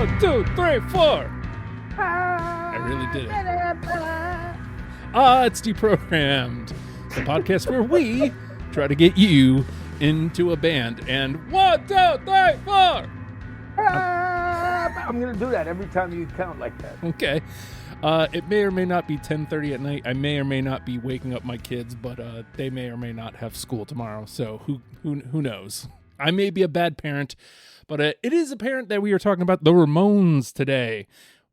1, 2, 3, 4. I really did it. It's Deprogrammed, the podcast where we try to get you into a band. And 1, 2, 3, 4. I'm going to do that every time you count like that. Okay. It may or may not be 10:30 at night. I may or may not be waking up my kids, but they may or may not have school tomorrow. So who knows? I may be a bad parent, but it is apparent that we are talking about the Ramones today.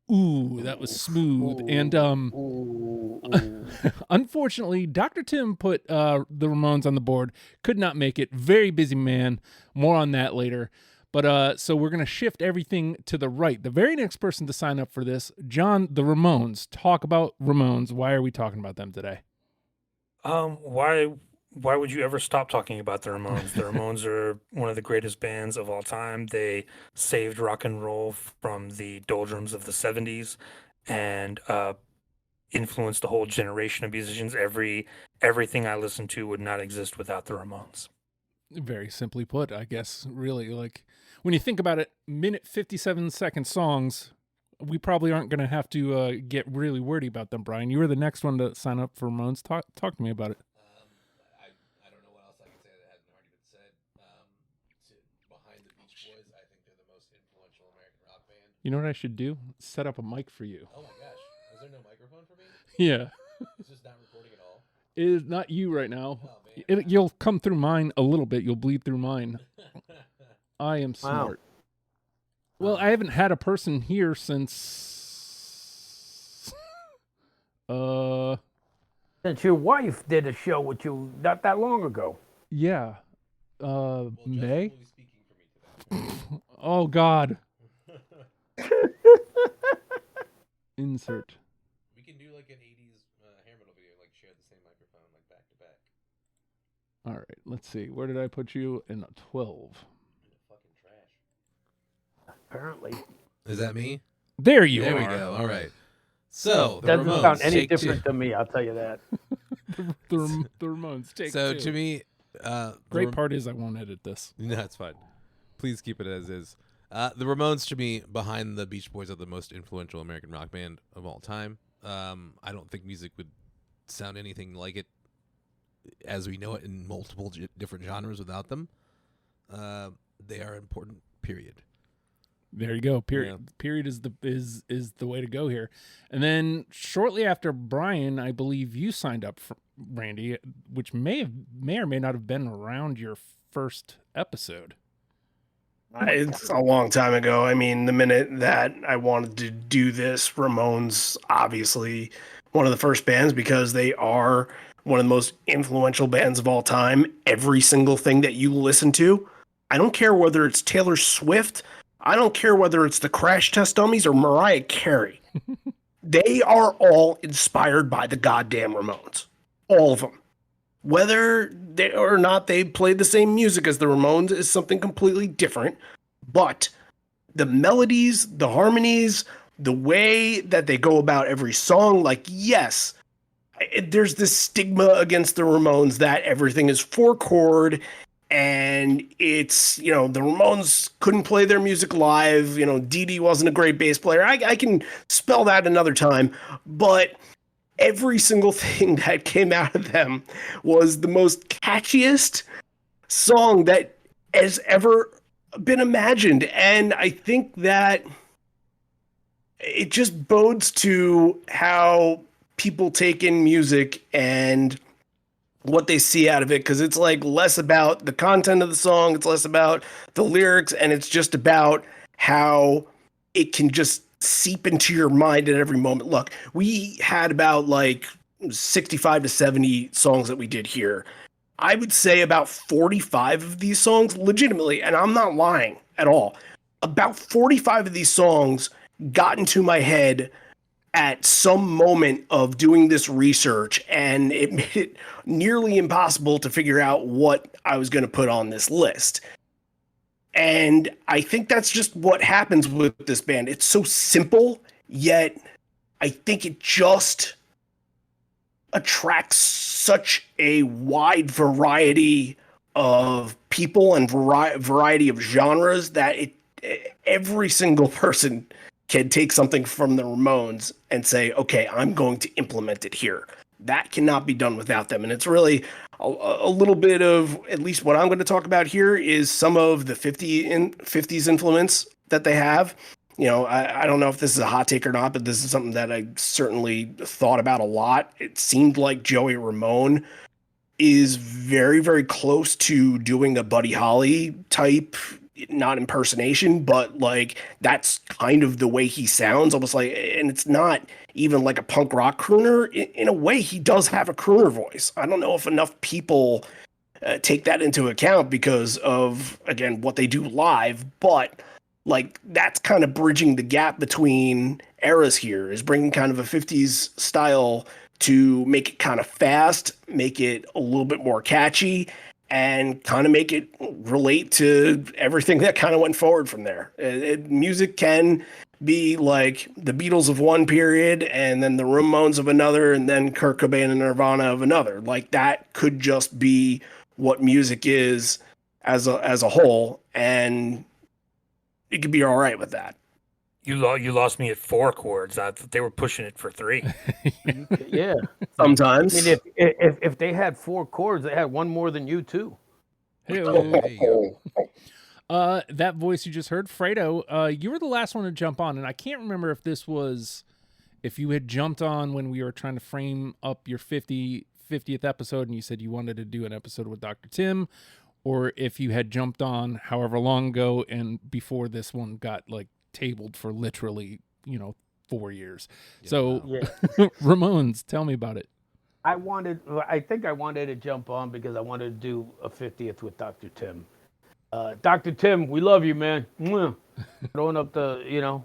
Ooh, that was smooth. And unfortunately, Dr. Tim put the Ramones on the board. Could not make it. Very busy man. More on that later. But so we're going to shift everything to the right. The very next person to sign up for this, John, the Ramones. Talk about Ramones. Why are we talking about them today? Why would you ever stop talking about the Ramones? The Ramones are one of the greatest bands of all time. They saved rock and roll from the doldrums of the 70s and influenced a whole generation of musicians. Everything I listen to would not exist without the Ramones. Very simply put, I guess, really, like, when you think about it, minute 57-second songs, we probably aren't going to have to get really wordy about them, Brian. You were the next one to sign up for Ramones. Talk to me about it. I don't know what else I can say that hasn't already been said. Behind the Beach Boys, I think they're the most influential American rock band. You know what I should do? Set up a mic for you. Oh my gosh. Is there no microphone for me? Yeah. It's just not recording at all? It is not you right now. Oh, man. You'll come through mine a little bit. You'll bleed through mine. I am smart. Wow. Well, I haven't had a person here since... Since your wife did a show with you not that long ago. Yeah. Well, May? Justin will be speaking for me today. Oh, God. Insert. We can do like an 80s hair metal video, like share the same microphone, like back to back. All right, let's see. Where did I put you? In 12. In the fucking trash. Apparently. Is that me? There you There are. we go. All right. So, the Doesn't Ramones, sound any take different two. to me, I'll tell you that. The Ramones take So, two. to me, Great part is I won't edit this. No, it's fine. Please keep it as is. The Ramones, to me, behind the Beach Boys, are the most influential American rock band of all time. I don't think music would sound anything like it as we know it in multiple different genres without them. They are important, period. There you go. Period. Yeah. Period is the way to go here. And then shortly after Brian, I believe you signed up for Randy, which may or may not have been around your first episode. It's a long time ago. I mean, the minute that I wanted to do this, Ramones, obviously one of the first bands because they are one of the most influential bands of all time. Every single thing that you listen to, I don't care whether it's Taylor Swift, I don't care whether it's the Crash Test Dummies or Mariah Carey. They are all inspired by the goddamn Ramones. All of them. Whether they or not they played the same music as the Ramones is something completely different. But the melodies, the harmonies, the way that they go about every song, like, yes, there's this stigma against the Ramones that everything is four chord and it's, the Ramones couldn't play their music live. Dee Dee wasn't a great bass player. I can spell that another time, but every single thing that came out of them was the most catchiest song that has ever been imagined. And I think that it just bodes to how people take in music and what they see out of it, because it's like less about the content of the song, it's less about the lyrics, and it's just about how it can just seep into your mind at every moment. Look, we had about like 65 to 70 songs that we did here. I would say about 45 of these songs, legitimately, and I'm not lying at all, about 45 of these songs got into my head at some moment of doing this research, and it made it nearly impossible to figure out what I was going to put on this list. And I think that's just what happens with this band. It's so simple, yet I think it just attracts such a wide variety of people and variety of genres that every single person can take something from the Ramones and say, okay, I'm going to implement it here. That cannot be done without them. And it's really a little bit of, at least what I'm going to talk about here, is some of the 50s influence that they have. You know, I don't know if this is a hot take or not, but this is something that I certainly thought about a lot. It seemed like Joey Ramone is very, very close to doing a Buddy Holly type, not impersonation, but like that's kind of the way he sounds, almost like, and it's not even like a punk rock crooner. In a way, he does have a crooner voice. I don't know if enough people take that into account because of, again, what they do live, but like that's kind of bridging the gap between eras here, is bringing kind of a 50s style to make it kind of fast, make it a little bit more catchy, and kind of make it relate to everything that kind of went forward from there. Music can be like the Beatles of one period, and then the Ramones of another, and then Kurt Cobain and Nirvana of another. Like that could just be what music is as a whole, and it could be all right with that. You lost me at 4 chords. I thought they were pushing it for 3. Yeah. Sometimes. I mean, if they had 4 chords, they had one more than you too. Hey-o. There you go. That voice you just heard, Fredo, you were the last one to jump on, and I can't remember if you had jumped on when we were trying to frame up your 50th episode and you said you wanted to do an episode with Dr. Tim, or if you had jumped on however long ago and before this one got like tabled for literally, 4 years. Yeah, So wow. Yeah. Ramones, tell me about it. I think I wanted to jump on because I wanted to do a 50th with Dr. Tim. Dr. Tim, we love you, man. Mwah. Throwing up the,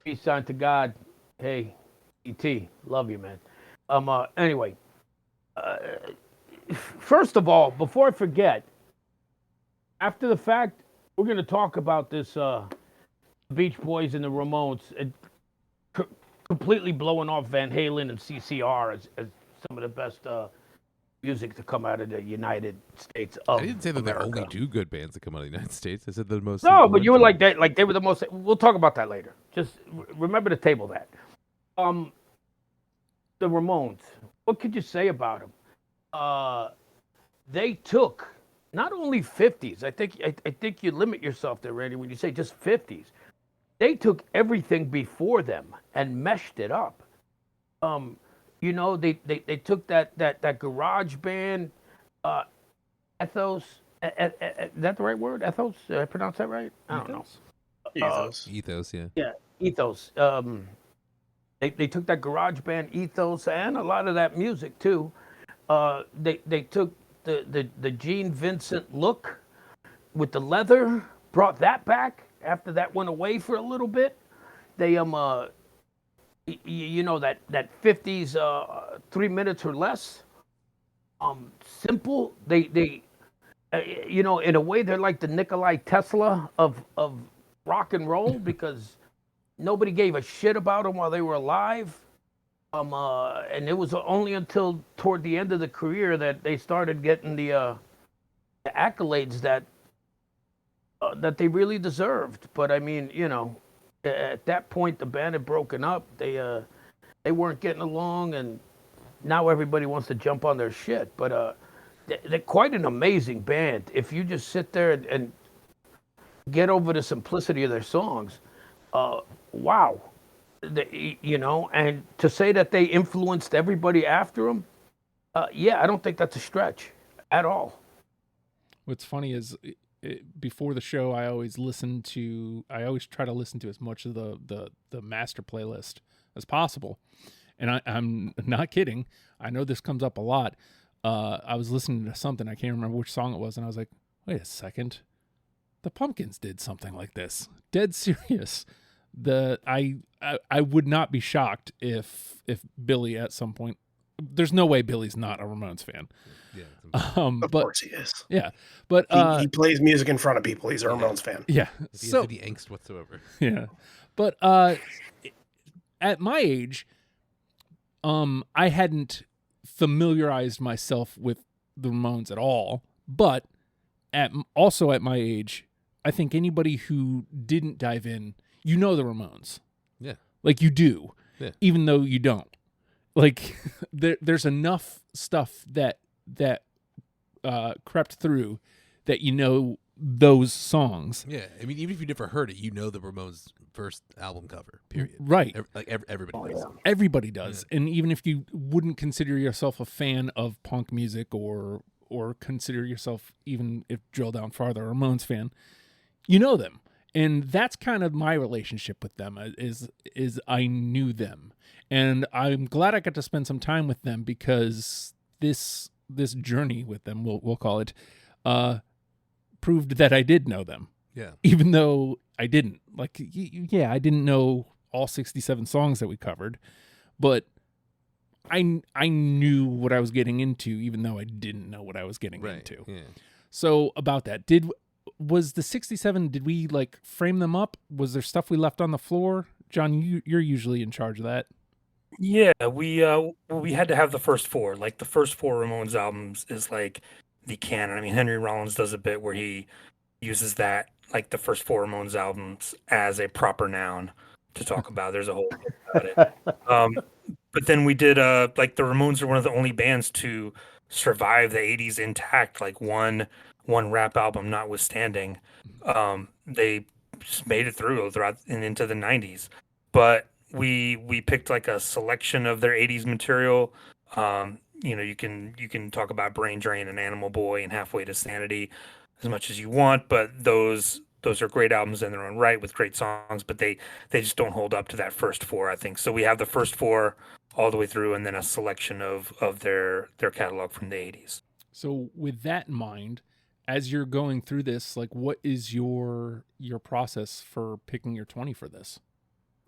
peace sign to God. Hey, E.T., love you, man. Anyway, first of all, before I forget, after the fact, we're going to talk about this Beach Boys and the Ramones completely blowing off Van Halen and CCR as some of the best music to come out of the United States of I didn't say that America. they only do good bands that come out of the United States. I said the most. No, but you were influential. like that. Like they were the most. We'll talk about that later. Just remember to table that. The Ramones. What could you say about them? They took not only 50s. I think you limit yourself there, Randy, when you say just 50s. They took everything before them and meshed it up. They took that garage band ethos. Is that the right word? Ethos? Did I pronounce that right? I don't know. Ethos, yeah. Yeah, ethos. They took that garage band ethos and a lot of that music too. They took the Gene Vincent look with the leather, brought that back after that went away for a little bit. They that 50s 3 minutes or less. Simple. They in a way they're like the Nikolai Tesla of rock and roll because nobody gave a shit about them while they were alive. And it was only until toward the end of the career that they started getting the accolades that they really deserved. But I mean, at that point the band had broken up. They weren't getting along, and now everybody wants to jump on their shit. But they're quite an amazing band. If you just sit there and get over the simplicity of their songs, wow. And to say that they influenced everybody after them, I don't think that's a stretch at all. What's funny is before the show, I always try to listen to as much of the master playlist as possible. And I'm not kidding. I know this comes up a lot. I was listening to something, I can't remember which song it was, and I was like, wait a second. The Pumpkins did something like this. Dead serious. I would not be shocked if Billy at some point. There's no way Billy's not a Ramones fan. Yeah. Of course he is. Yeah, but He plays music in front of people. He's a Ramones fan. yeah. If he So has any angst whatsoever. yeah, but at my age, I hadn't familiarized myself with the Ramones at all. But also at my age, I think anybody who didn't dive in, you know the Ramones. Yeah. Like you do, even though you don't. Like there's enough stuff that crept through that you know those songs. Yeah, I mean, even if you never heard it, you know the Ramones' first album cover. Period. Right. Everybody does. Everybody does, and even if you wouldn't consider yourself a fan of punk music or consider yourself, even if drill down farther, a Ramones fan, you know them. And that's kind of my relationship with them is I knew them. And I'm glad I got to spend some time with them because this journey with them, we'll call it, proved that I did know them. Yeah. Even though I didn't. Like, I didn't know all 67 songs that we covered, but I knew what I was getting into, even though I didn't know what I was getting into. Yeah. So about that, was the 67, did we like frame them up? Was there stuff we left on the floor? John, you're usually in charge of that. Yeah, we had to have the first four. Like the first four Ramones albums is like the canon. I mean, Henry Rollins does a bit where he uses that, like the first four Ramones albums, as a proper noun to talk about. There's a whole bit about it. But then we did like the Ramones are one of the only bands to survive the 80s intact, like one rap album notwithstanding. They just made it throughout and into the 90s. But we picked like a selection of their 80s material. You can talk about Brain Drain and Animal Boy and Halfway to Sanity as much as you want, but those are great albums in their own right with great songs, but they just don't hold up to that first four, I think. So we have the first four all the way through, and then a selection of their catalog from the 80s. So with that in mind, as you're going through this, like, what is your process for picking your 20 for this?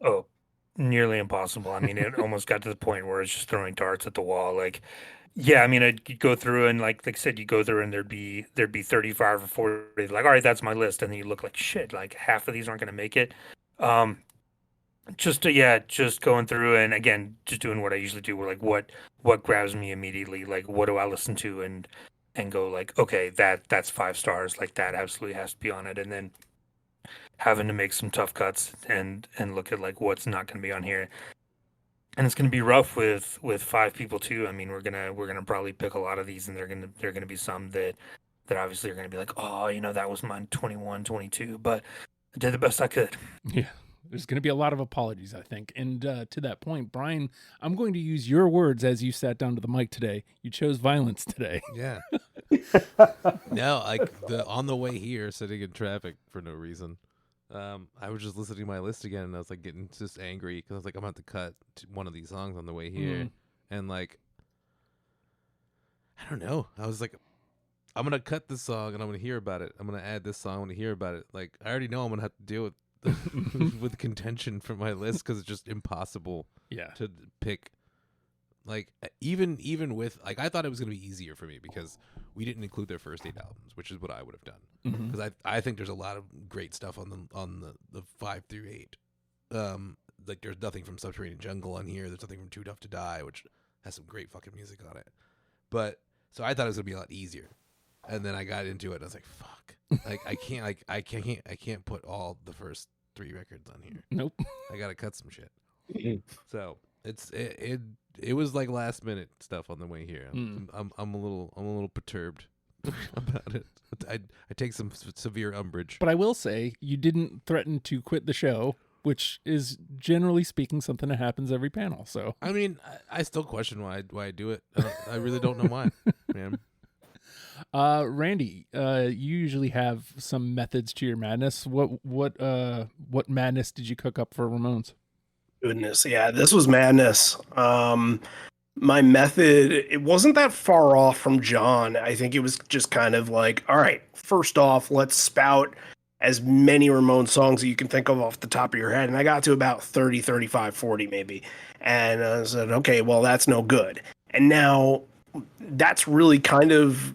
Oh, nearly impossible. I mean, it almost got to the point where it's just throwing darts at the wall. Like, yeah, I mean, I'd go through and like I said, you go through and there'd be 35 or 40. Like, all right, that's my list, and then you look like shit. Like half of these aren't going to make it. Just going through and again, just doing what I usually do. Where like, what grabs me immediately? Like, what do I listen to and go like, okay, that's 5 stars. Like that absolutely has to be on it, and then having to make some tough cuts and look at like what's not going to be on here. And it's going to be rough with 5 people too. I mean, we're gonna probably pick a lot of these, and they're gonna be some that obviously are gonna be like, oh, that was mine 21, 22, but I did the best I could. Yeah, there's gonna be a lot of apologies, I think. And to that point, Brian, I'm going to use your words as you sat down to the mic today. You chose violence today. Yeah. No, like on the way here, sitting in traffic for no reason. I was just listening to my list again, and I was like getting just angry because I was like, I'm about to cut one of these songs on the way here, and like, I don't know. I was like, I'm gonna cut this song and I'm gonna hear about it. I'm gonna add this song. I'm gonna hear about it. Like, I already know I'm gonna have to deal with with contention from my list because it's just impossible. To pick. Like even with like I thought it was gonna be easier for me because we didn't include their first 8 albums, which is what I would have done. Because I think there's a lot of great stuff on the 5 through 8. Like there's nothing from Subterranean Jungle on here. There's nothing from Too Tough to Die, which has some great fucking music on it. But so I thought it was gonna be a lot easier, and then I got into it and I was like, fuck, like I can't put all the first 3 records on here. Nope. I gotta cut some shit. So it was like last minute stuff on the way here. I'm a little perturbed about it. I take some severe umbrage. But I will say you didn't threaten to quit the show, which is generally speaking something that happens every panel. So I mean, I still question why I do it. I really don't know why, man. Randy, you usually have some methods to your madness. What madness did you cook up for Ramones? Goodness, yeah, this was madness. My method, it wasn't that far off from John. I think it was just kind of like, all right, first off, let's spout as many Ramones songs that you can think of off the top of your head. And I got to about 30, 35, 40 maybe. And I said, okay, well, that's no good. And now that's really kind of,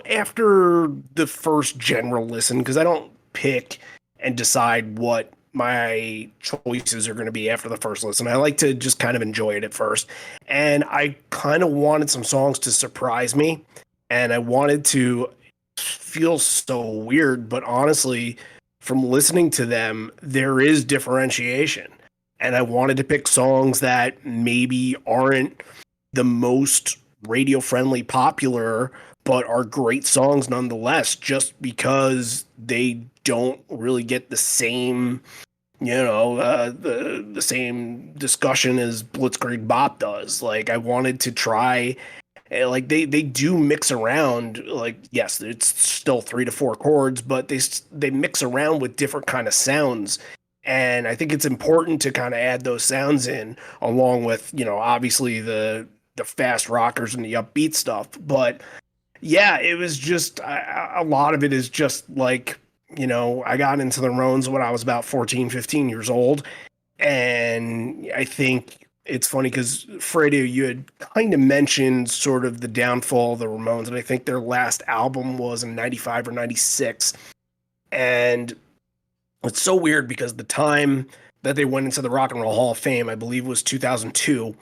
after the first general listen, because I don't pick and decide what my choices are going to be after the first listen. I like to just kind of enjoy it at first. And I kind of wanted some songs to surprise me. And I wanted to feels so weird, but honestly, from listening to them, there is differentiation. And I wanted to pick songs that maybe aren't the most radio friendly popular, but are great songs nonetheless, just because they don't really get the same, the same discussion as Blitzkrieg Bop does. Like, I wanted to try, like, they do mix around. Like, yes, it's still 3 to 4 chords, but they mix around with different kind of sounds. And I think it's important to kind of add those sounds in, along with, obviously the fast rockers and the upbeat stuff. But yeah, it was just a lot of it is just like, I got into the Ramones when I was about 14, 15 years old. And I think it's funny because Fredo, you had kind of mentioned sort of the downfall of the Ramones. And I think their last album was in 95 or 96. And it's so weird because the time that they went into the Rock and Roll Hall of Fame, I believe was 2002.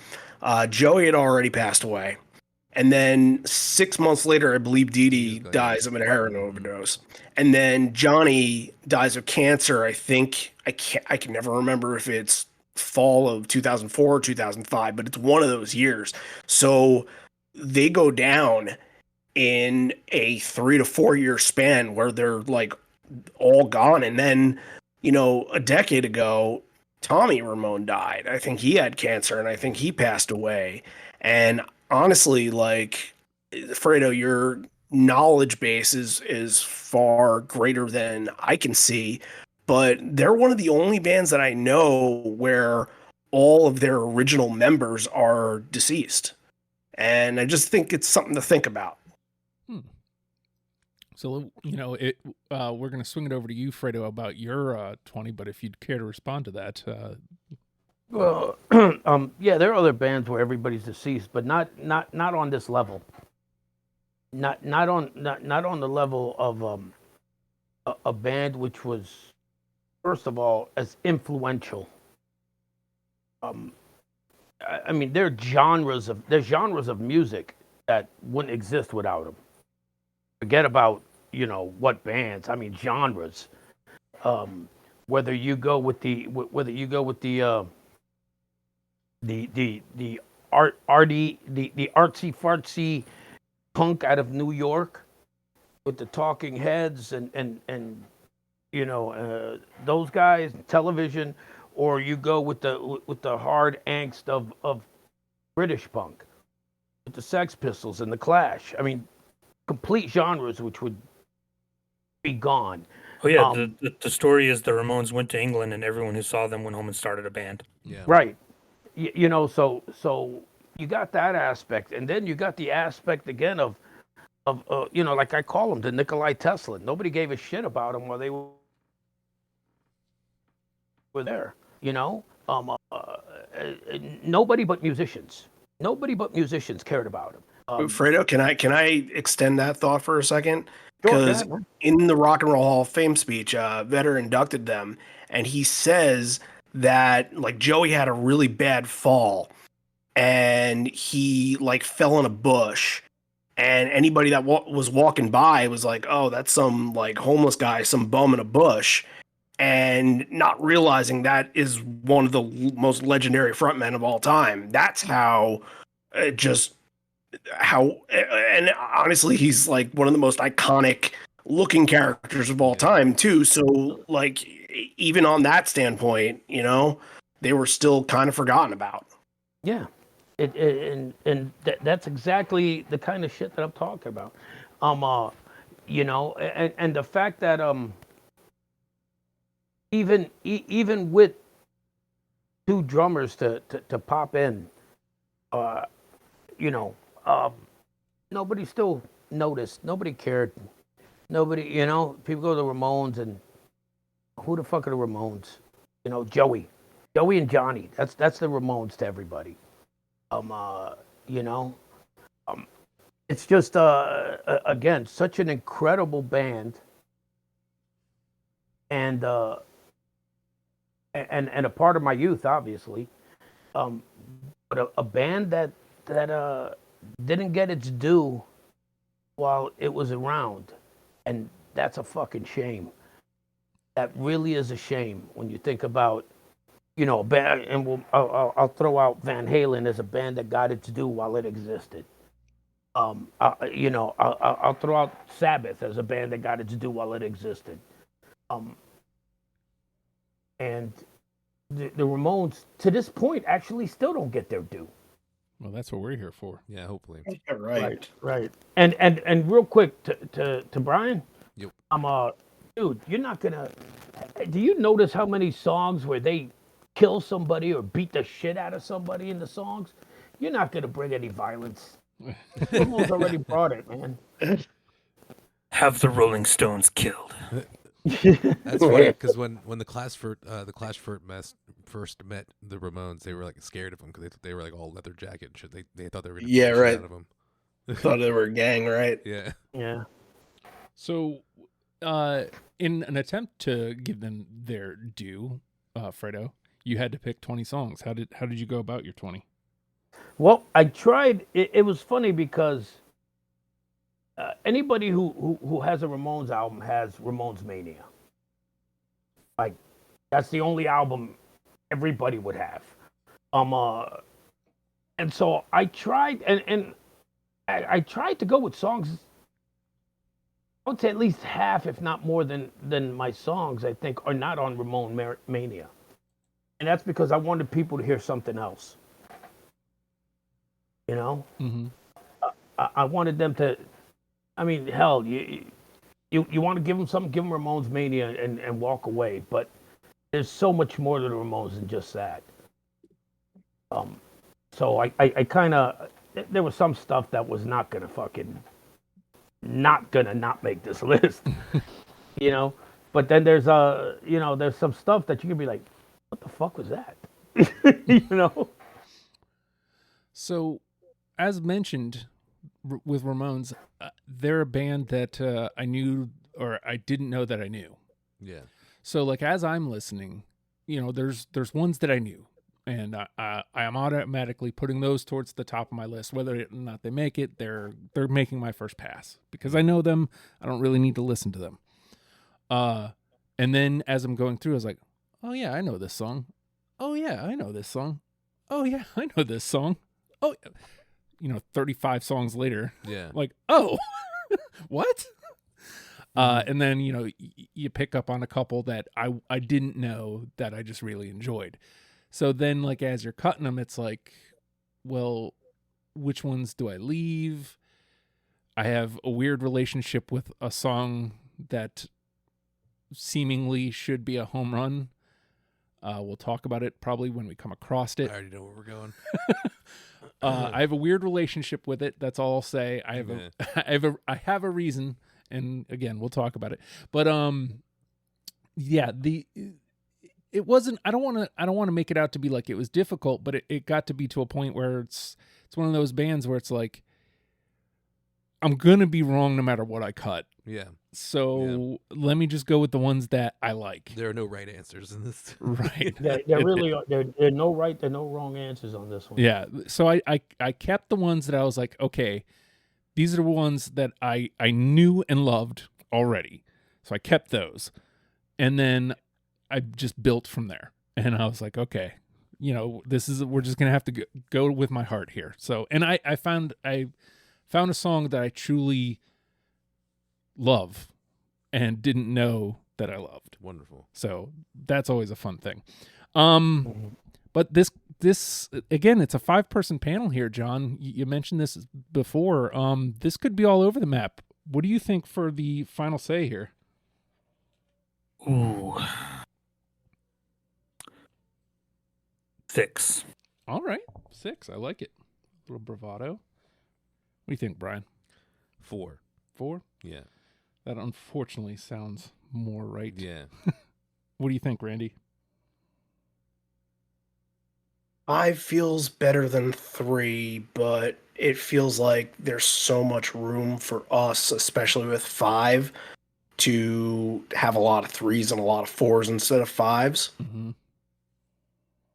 Joey had already passed away. And then 6 months later, I believe Dee Dee dies of a heroin overdose. And then Johnny dies of cancer. I think I can never remember if it's fall of 2004 or 2005, but it's one of those years. So they go down in a 3 to 4 year span where they're like all gone. And then, a decade ago, Tommy Ramone died. I think he had cancer and I think he passed away. And honestly, like, Fredo, your knowledge base is far greater than I can see, but they're one of the only bands that I know where all of their original members are deceased. And I just think it's something to think about. So, we're going to swing it over to you, Fredo, about your 20, but if you'd care to respond to that. Well, yeah, there are other bands where everybody's deceased, but not on this level. Not on the level of a band which was, first of all, as influential. I mean, there's genres of music that wouldn't exist without them. Forget about what bands. I mean, genres. Whether you go with the artsy fartsy punk out of New York with the Talking Heads and those guys, television, or you go with the hard angst of British punk with the Sex Pistols and the Clash. I mean, complete genres which would be gone. Oh yeah, the story is the Ramones went to England and everyone who saw them went home and started a band. Yeah. Right. So you got that aspect, and then you got the aspect again of like I call them the Nikolai Tesla. Nobody gave a shit about them while they were there. Nobody but musicians. Nobody but musicians cared about him. Fredo, can I extend that thought for a second? Sure, Because go ahead. in the Rock and Roll Hall of Fame speech, Vedder inducted them, and he says that like Joey had a really bad fall, and he like fell in a bush, and anybody that was walking by was like, "Oh, that's some like homeless guy, some bum in a bush," and not realizing that is one of the most legendary frontmen of all time. That's how and honestly, he's like one of the most iconic looking characters of all time too. So like, even on that standpoint, they were still kind of forgotten about. Yeah, that's exactly the kind of shit that I'm talking about. And the fact that even with two drummers to pop in, nobody still noticed. Nobody cared. Nobody, people go to the Ramones and who the fuck are the Ramones? Joey and Johnny. That's the Ramones to everybody. It's just again such an incredible band, and a part of my youth, obviously. But a band that didn't get its due while it was around. And that's a fucking shame. That really is a shame when you think about, you know, a band, and I'll throw out Van Halen as a band that got its due while it existed. You know, I'll throw out Sabbath as a band that got its due while it existed. And the Ramones, to this point, actually still don't get their due. Well, that's what we're here for. Yeah, hopefully. Yeah, right. Right. And real quick to Brian. Yep. Dude, you're not gonna. Do you notice how many songs where they kill somebody or beat the shit out of somebody in the songs? You're not gonna bring any violence. Ramones already brought it, man. Have the Rolling Stones killed. That's funny because when the Clash first met the Ramones, they were like scared of them because they were like all leather jacket and shit. They thought they were gonna beat the shit right. out of them. Thought they were a gang, right? Yeah. Yeah. So, in an attempt to give them their due, Fredo, you had to pick 20 songs. How did you go about your 20? Well, I tried. It was funny because anybody who has a Ramones album has Ramones Mania. Like, that's the only album everybody would have. And so I tried, and I tried to go with songs. I would say at least half, if not more than my songs, I think, are not on Ramone Mania. And that's because I wanted people to hear something else. You know? Mm-hmm. I wanted them to, I mean, hell, you want to give them something, give them Ramones Mania and walk away. But there's so much more to the Ramones than just that. So I kind of, there was some stuff that was not going to not make this list, you know? But then there's there's some stuff that you can be like, what the fuck was that? You know? So, as mentioned with Ramones, they're a band that I knew or I didn't know that I knew. Yeah. So, like, as I'm listening, you know, there's ones that I knew, and I am automatically putting those towards the top of my list. Whether or not they make it, they're making my first pass because I know them. I don't really need to listen to them. And then as I'm going through, I was like, oh yeah, I know this song. Oh yeah, I know this song. Oh yeah, I know this song. Oh, 35 songs later, Yeah. like, oh, what? And then, you pick up on a couple that I didn't know that I just really enjoyed. So then, like, as you're cutting them, it's like, well, which ones do I leave? I have a weird relationship with a song that seemingly should be a home run. We'll talk about it probably when we come across it. I already know where we're going. I have a weird relationship with it. That's all I'll say. I have a reason, and again, we'll talk about it. But yeah, it wasn't. I don't want to make it out to be like it was difficult, but it got to be to a point where it's one of those bands where it's like, I'm gonna be wrong no matter what I cut. Yeah. So let me just go with the ones that I like. There are no right answers in this. Right. There really are. There are no right, there are no wrong answers on this one. Yeah. So I kept the ones that I was like, okay, these are the ones that I knew and loved already. So I kept those. And then I just built from there. And I was like, okay, we're just going to have to go with my heart here. So, and I found a song that I truly love and didn't know that I loved. Wonderful. So that's always a fun thing. But this again, it's a 5-person panel here, John. You mentioned this before. This could be all over the map. What do you think for the final say here? Ooh. 6. All right. 6. I like it. A little bravado. What do you think, Brian? 4. 4? Yeah. That unfortunately sounds more right. Yeah. What do you think, Randy? 5 feels better than 3, but it feels like there's so much room for us, especially with 5, to have a lot of 3s and a lot of 4s instead of 5s. Mm-hmm.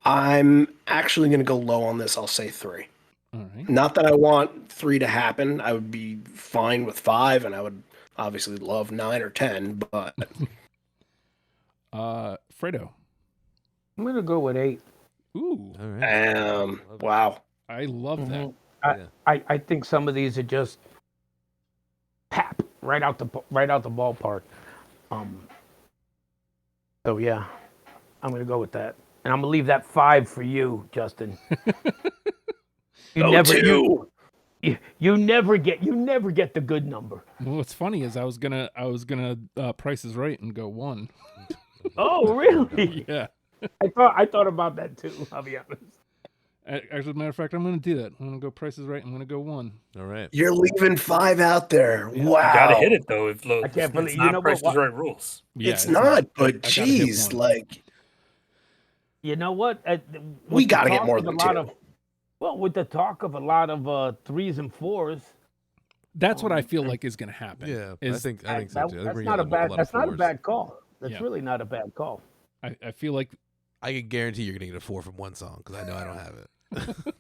I'm actually going to go low on this. I'll say 3. All right. Not that I want 3 to happen. I would be fine with 5, and obviously love 9 or 10, but Fredo. I'm gonna go with 8. Ooh, All right. wow. I love that. Mhm. I think some of these are just pap right out the ballpark. So yeah, I'm gonna go with that, and I'm gonna leave that 5 for you, Justin. You never get the good number. Well, what's funny is I was gonna Price is Right and go 1. Oh really? Yeah. I thought about that too. I'll be honest. Actually, as a matter of fact, I'm gonna do that. I'm gonna go Price is Right. I'm gonna go 1. All right. You're leaving 5 out there. Wow. You gotta hit it though. If I can't believe it's you not know Price what? is Right rules. Yeah, it's not, but I gotta hit geez, 1. like You know what? we got to get more than 2. Well, with the talk of a lot of 3s and 4s, That's what I feel like is gonna happen. Yeah, I is think so too. I think that's bring not out a bad. lot of That's not a fours. bad call. That's Yeah. really not a bad call. I feel like. I can guarantee you're gonna get a 4 from one song because I know I don't have it.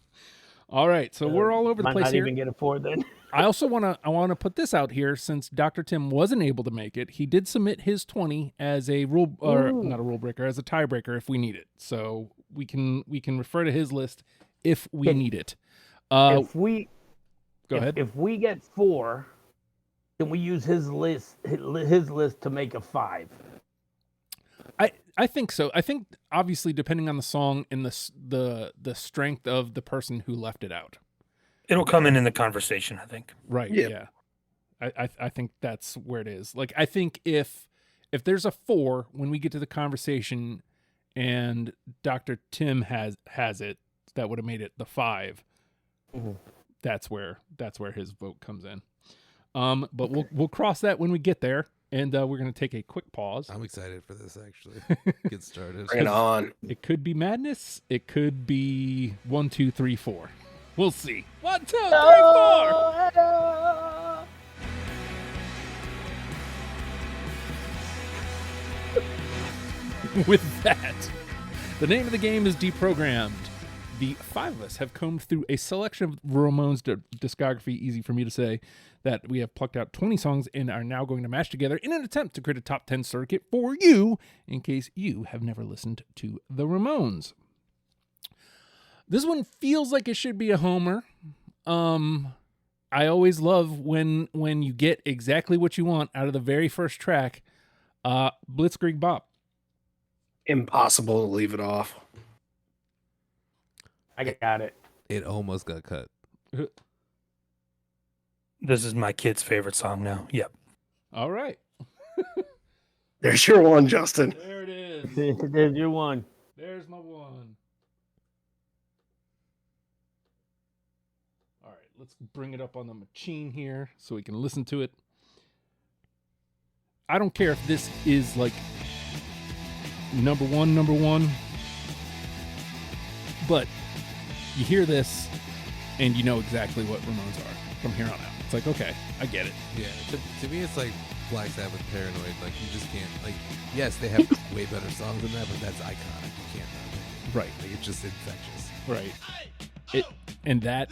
All right, so we're all over the Might place not here. even get a 4 then. I also wanna put this out here since Dr. Tim wasn't able to make it. He did submit his 20 as a rule, or not a rule breaker, as a tiebreaker if we need it. So we can refer to his list if we need it. If we Go ahead. If we get 4, then we use his list to make a 5. I think so. I think obviously depending on the song and the strength of the person who left it out. It'll come in the conversation, I think. Right. Yeah. Yeah. I think that's where it is. Like I think if there's a 4 when we get to the conversation and Dr. Tim has it, that would have made it the 5. Mhm. That's where his vote comes in. But we'll cross that when we get there. And we're going to take a quick pause. I'm excited for this actually. Get started. Bring it on. It could be madness. It could be 1, 2, 3, 4. We'll see. 1, 2, 3, 4. With that, the name of the game is Deprogrammed. The 5 of us have combed through a selection of Ramones' discography, easy for me to say, that we have plucked out 20 songs and are now going to mash together in an attempt to create a top 10 circuit for you, in case you have never listened to the Ramones. This one feels like it should be a homer. I always love when you get exactly what you want out of the very first track. Blitzkrieg Bop. Impossible to leave it off. I got it. It almost got cut. This is my kid's favorite song now. Yep. All right. There's your one, Justin. There it is. There's your one. There's my one. All right, let's bring it up on the machine here so we can listen to it. I don't care if this is like number one, but you hear this and you know exactly what Ramones are from here on out. It's like, okay, I get it. Yeah, to me, it's like Black Sabbath Paranoid. Like, you just can't, like, yes, they have way better songs than that, but that's iconic. You can't not pick it. Right. Like, it's just infectious. Right. And that.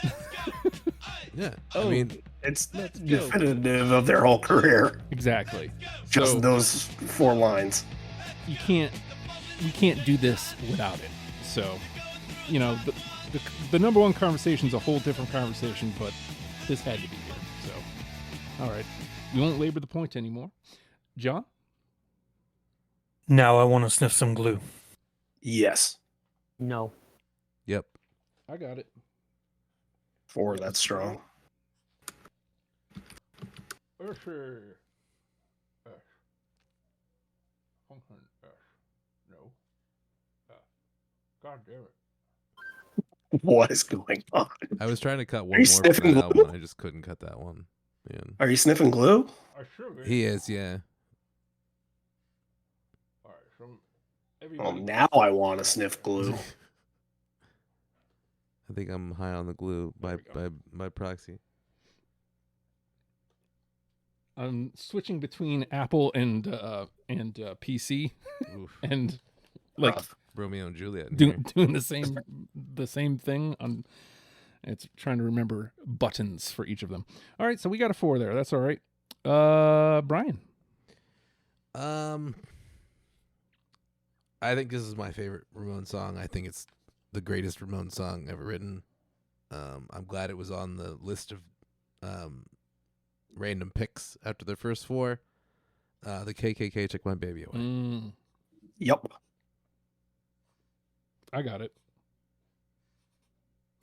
Yeah. Oh. I mean, It's Let's go. definitive of their whole career. Exactly. Just So those 4 lines. we can't do this without it. So, you know, the number one conversation is a whole different conversation, but this had to be here. So, all right. We won't labor the point anymore. John? Now I want to sniff some glue. Yes. No. yep. I got it. 4, that's strong. Usher. No. God damn it. What is going on? I was trying to cut one you more from sniffing that glue? album. I just couldn't cut that one. Man. Are you sniffing glue? He is, yeah. All right. So Well, now I want to sniff glue. I think I'm high on the glue by proxy. I'm switching between Apple and PC, Oof. and like Rough. Romeo and Juliet. in doing the same thing on. It's trying to remember buttons for each of them. All right, so we got a 4 there. That's all right. Bryan. I think this is my favorite Ramones song. I think it's the greatest Ramones song ever written. I'm glad it was on the list of random picks after their first four. The KKK Took My Baby Away. Yep. I got it.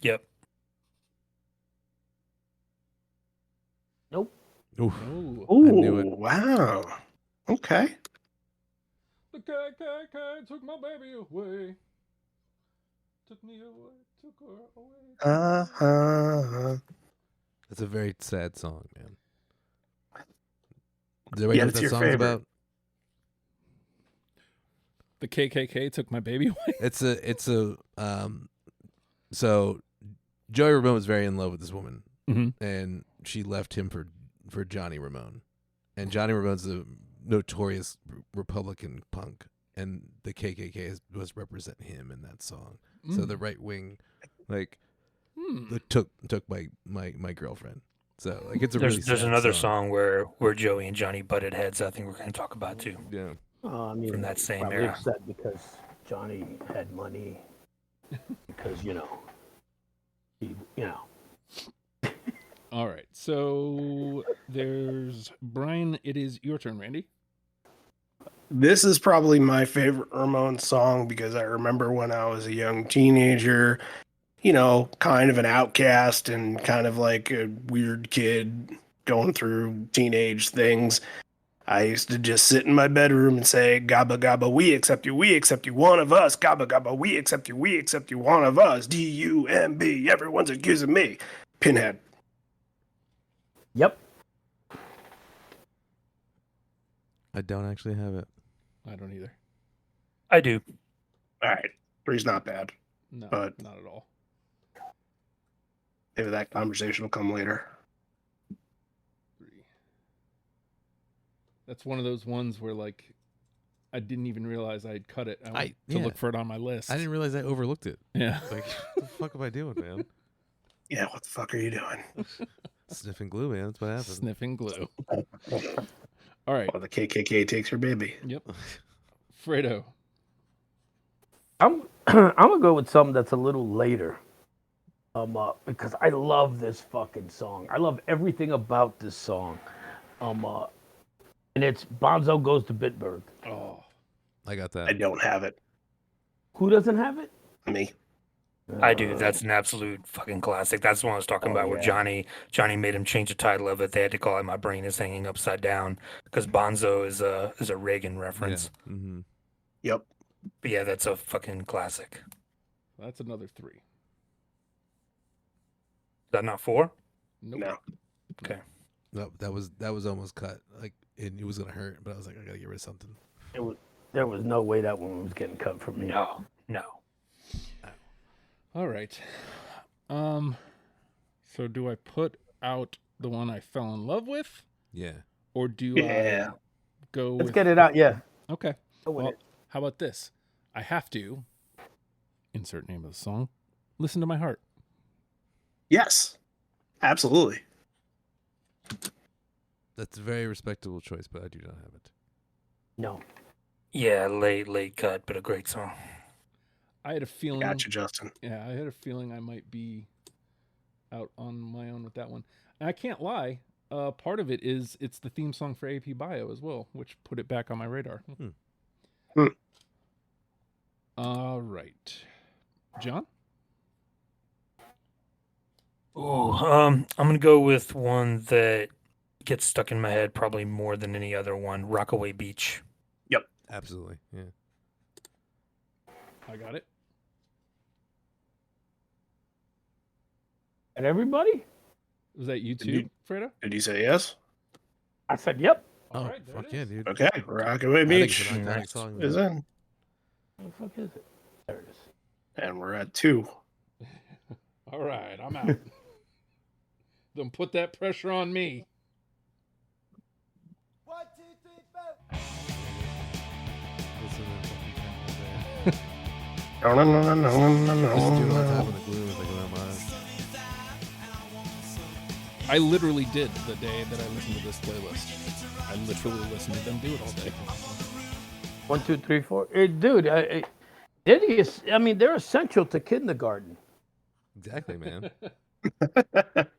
Yep. Nope. Oof. Ooh. Ooh, I knew it. wow. Okay. The KKK took my baby away. Took me away. Took her away. It's a very sad song, man. Does everybody Yeah, know what it's that your song's favorite. about? The KKK took my baby away. It's a so Joey Ramone was very in love with this woman, and she left him for Johnny Ramone, and Johnny Ramone's a notorious Republican punk, and the KKK was represent him in that song. So the right wing, like, took my girlfriend. So like it's a really There's sad another song. song where Joey and Johnny butted heads. I think we're going to talk about too. Yeah. I mean, From that same probably era. upset because Johnny had money. Because he, All right. So there's Bryan. It is your turn, Randy. This is probably my favorite Ramones song because I remember when I was a young teenager, kind of an outcast and kind of like a weird kid going through teenage things. I used to just sit in my bedroom and say, "Gabba gabba, we accept you, one of us. Gabba gabba, we accept you, one of us. DUMB, everyone's accusing me." Pinhead. Yep. I don't actually have it. I don't either. I do. All right, 3's not bad. No, But- not at all. Maybe that conversation will come later. 3. That's one of those ones where like I didn't even realize I had cut it. I went to look for it on my list. I didn't realize I overlooked it. Yeah. Like, what the fuck am I doing, man? Yeah, what the fuck are you doing? Sniffing glue, man. That's what happens. Sniffing glue. All right. Well, the KKK takes her baby. Yep. Fredo. I'm gonna go with something that's a little later. Because I love this fucking song. I love everything about this song. And it's Bonzo Goes to Bitburg. Oh. I got I that. don't have it. Who doesn't have it? Me. I do. That's an absolute fucking classic. That's the one I was talking about where yeah. Johnny made him change the title of it. They had to call it "My Brain Is Hanging Upside Down" because Bonzo is a Reagan reference. Yeah. Mm-hmm. Yep. But yeah, that's a fucking classic. That's another 3. Is that not 4? Nope. No. Okay. No, that was almost cut. Like it was gonna hurt, but I was like, I gotta get rid of something. There was no way that one was getting cut from me. No. All right. So do I put out the one I fell in love with, Yeah. or do Yeah. I go Let's with... get it out. Yeah. Okay. Go with Well, it. how about this? I have to insert name of the song. Listen to My Heart. Yes. Absolutely. That's a very respectable choice, but I do not have it. No. Yeah, late cut, but a great song. I had a feeling. Gotcha, Justin. Yeah, I had a feeling I might be out on my own with that one. And I can't lie. Part of it is it's the theme song for AP Bio as well, which put it back on my radar. All right, John. Ooh, I'm gonna go with one that gets stuck in my head probably more than any other one. Rockaway Beach. Absolutely. Yeah. I got it. And everybody? Was that you Did too, you- Fredo? Did you say yes? I said, yep. All Oh, right, there fuck it yeah, is. dude. Okay. Rockaway I think Beach it's an iconic song. is in. What the fuck is it? There it is. And we're at 2. All right, I'm out. Don't put that pressure on me. 1, 2, 3, 4. Listen to that fucking track No, no, no, no, no, all day. no, Listen to it all the time no. in the glue as I go out my eyes. I literally did the day that I listened to this playlist. I literally listened to them do it all day. 1, 2, 3, 4. Dude, they're essential to kindergarten. Exactly, man.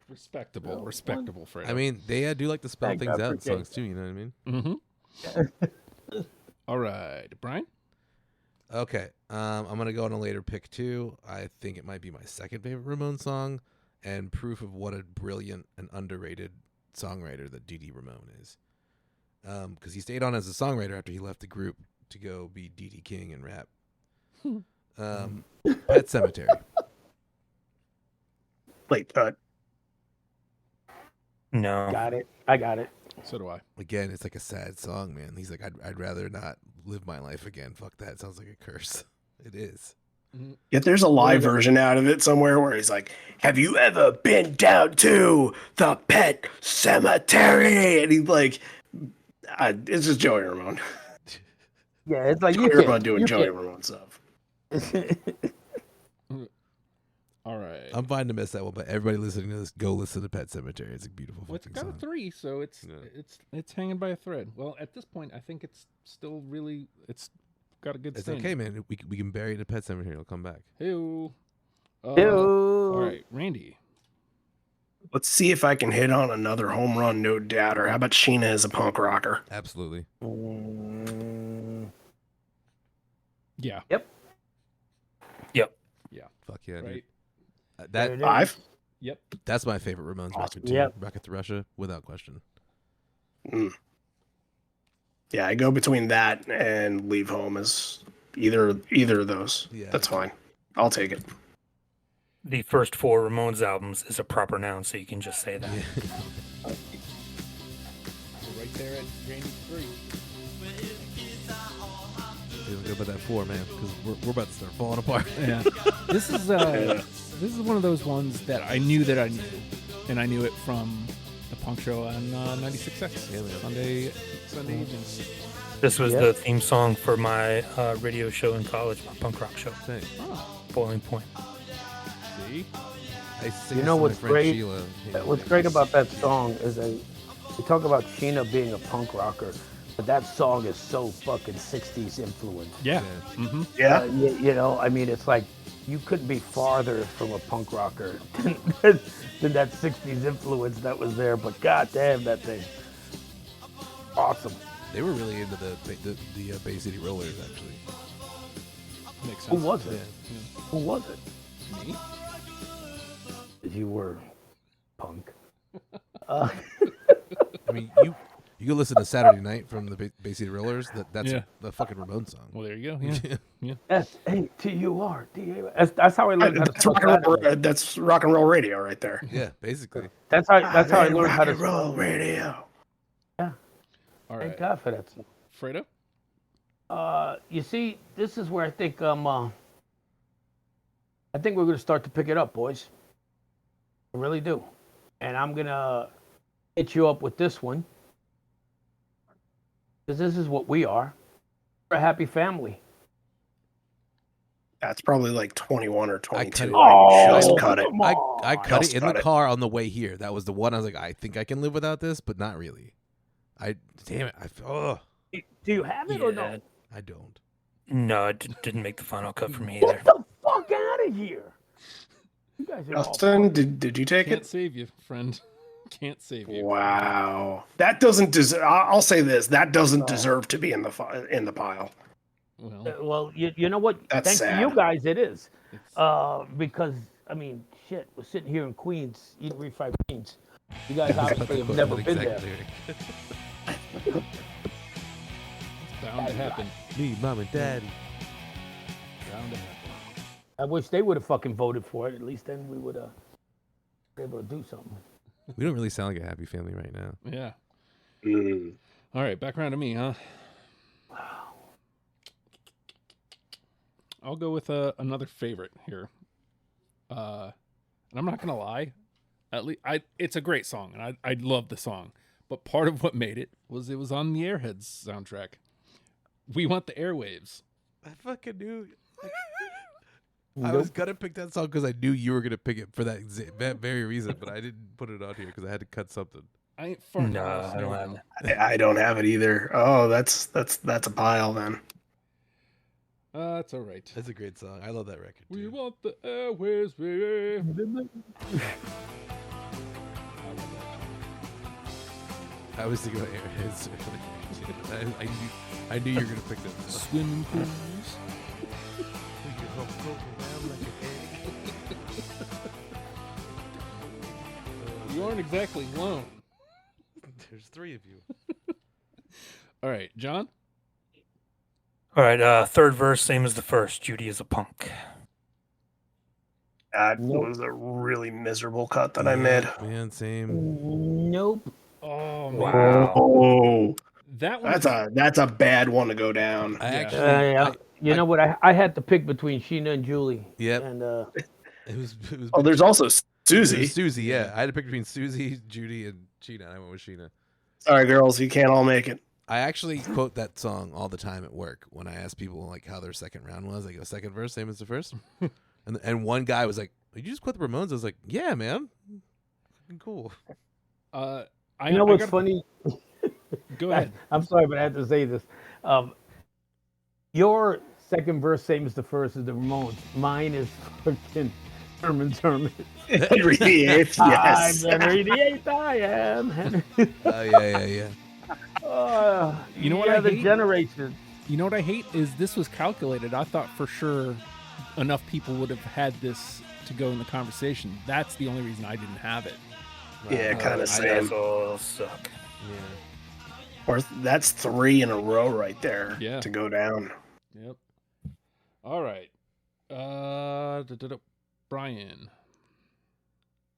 Respectable, Fredo. I mean, they do like to spell Thank things God out for in songs Jake. too. You know what I mean? Mm-hmm. All right, Brian. Okay, I'm gonna go on a later pick too. I think it might be my second favorite Ramones song, and proof of what a brilliant and underrated songwriter that D.D. Ramone is. Because he stayed on as a songwriter after he left the group to go be D.D. King and rap. Pet Cemetery. Late cut. No. Got it. I got it. So do I. Again, it's like a sad song, man. He's like, I'd rather not live my life again. Fuck that. It sounds like a curse. It is. Yet there's a live version out of it somewhere where he's like, "Have you ever been down to the Pet Cemetery?" And he's like, "It's just Joey Ramone." Yeah, it's like Joey you Ramone can't. doing You Joey Ramone stuff. All right. I'm fine to miss that one, but everybody listening to this, go listen to Pet Cemetery. It's a beautiful Well, it's fucking got a song. 3, so it's Yeah. it's hanging by a thread. Well, at this point, I think it's still really it's got a good It's standing. okay, man. We can bury it in Pet Cemetery. It'll come back. Ew. Ew. All right, Randy. Let's see if I can hit on another home run, no doubt. Or how about Sheena as a punk rocker? Absolutely. Yeah. Yep. Fuck yeah, Right. dude. There That it is. 5? Yep. that's my favorite Ramones record too. Yep. Rocket to Russia, without question. Yeah, I go between that and Leave Home as either of those. Yeah. That's fine. I'll take it. The first 4 Ramones albums is a proper noun, so you can just say that. We're right there at Randy 3. Feeling good about that 4, man, because we're about to start falling apart. Yeah. This is one of those ones that I knew, and I knew it from the punk show on 96X. Yeah, man. Sunday evenings. This was Yep. the theme song for my radio show in college, my punk rock show, Hey, Oh, Boiling Point. see? I sing You this know to my what's friend great? Sheila. What's great about that song is we talk about Sheena being a punk rocker, but that song is so fucking 60s influenced. Yeah. Yeah. Mm-hmm. Yeah. You know, I mean, it's like you couldn't be farther from a punk rocker than that 60s influence that was there. But goddamn, that thing, awesome. They were really into the Bay City Rollers, actually. Makes sense. Who was it? Yeah. Who was it? Me? You were punk. I mean, you can listen to Saturday Night from the Bay City Rollers. That's Yeah. the fucking Ramones song. Well, there you go. Yeah. SATUR. That's how I learned how to That's spell rock, and roll, Saturday. that's rock and roll radio right there. Yeah, basically. That's how I learned how rock to and roll spell. radio. All Thank right. God for that song. Fredo? You see, this is where I think I think we're gonna start to pick it up, boys. I really do. And I'm gonna hit you up with this one. Because this is what we are. We're a happy family. That's probably like 21 or 22. I I just Oh, cut it. come I on. cut Just it in cut the it. car on the way here. That was the one I was like, I think I can live without this, but not really. Damn it. Do you have it or no? Yeah. I don't. No, it didn't make the final cut for me either. Get the fuck out of here. You guys are all Justin, did you take Can't it? save you, friend. Can't save you. Wow. That doesn't deserve. I'll say this. That doesn't deserve to be in the pile. Well, Well, you know what? That's Thanks to sad. you guys, it is. it's, Because, I mean, shit, we're sitting here in Queens, eating refried beans. You guys obviously have never been there. it's bound to happen. Me, mom, and daddy. Bound to happen. I wish they would have fucking voted for it. At least then we would have been able to do something. We don't really sound like a happy family right now. Yeah. Mm. All right, back around to me, huh? I'll go with another favorite here. And I'm not gonna lie, it's a great song, and I love the song. But part of what made it was on the Airheads soundtrack. We Want the Airwaves. I fucking knew. I was gonna pick that song because I knew you were gonna pick it for that very reason, but I didn't put it on here because I had to cut something. I ain't farting No, on the I don't snare have drum. it. I don't have it either. Oh, that's a pile then. That's all right. That's a great song. I love that record. We Too. want the airways, baby. I was thinking about Airheads. I knew you were gonna pick that song. Swimming pools. You aren't exactly alone. There's three of you. All right, John. All right, third verse, same as the first. Judy is a punk. That was a really miserable cut that I made. Man, same. Nope. Oh man, Wow. Oh, that one. that's a bad one to go down. I Yeah. actually. Yeah. You know what? I had to pick between Sheena and Julie. Yep. And It was. Oh, there's also Susie. Susie, yeah. I had to pick between Susie, Judy, and Sheena. I went with Sheena. Sorry, girls, you can't all make it. I actually quote that song all the time at work when I ask people like how their second round was. I go, second verse, same as the first. and one guy was like, "Did you just quote the Ramones?" I was like, "Yeah, man, cool." you know what's funny? Go ahead. I'm sorry, but I have to say this. Your second verse, same as the first, is the Ramones. Mine is fucking Herman's Hermit. Henry VIII, yes. I'm Henry VIII, I am. Henry. Oh yeah. You know what yeah, I the hate? generation. You know what I hate is this was calculated. I thought for sure enough people would have had this to go in the conversation. That's the only reason I didn't have it. Yeah, kind of That's same. all suck. Yeah. Or that's 3 in a row right there Yeah. to go down. Yep. All right. Bryan.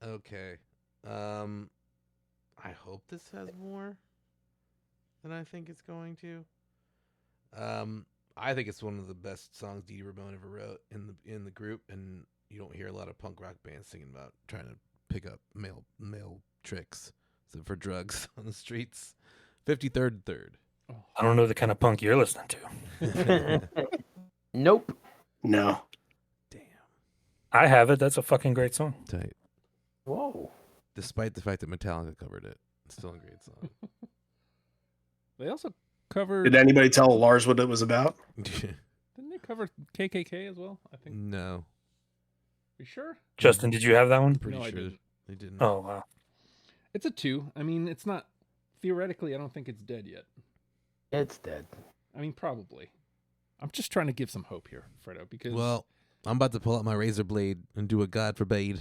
Okay. I hope this has more than I think it's going to. I think it's one of the best songs Dee Ramone ever wrote in the group, and you don't hear a lot of punk rock bands singing about trying to pick up male tricks for drugs on the streets. 53rd and Third. I don't know the kind of punk you're listening to. Nope. No. Damn. I have it. That's a fucking great song. Tight. Whoa. Despite the fact that Metallica covered it, it's still a great song. They also covered. Did anybody tell Lars what it was about? Didn't they cover KKK as well? I think. No, You sure? Justin, did you have that one? pretty No, I sure didn't. they didn't. Oh, wow. It's a 2. I mean, it's not. Theoretically, I don't think it's dead yet. It's dead. I mean, probably. I'm just trying to give some hope here, Fredo, because. Well, I'm about to pull out my razor blade and do a God Forbade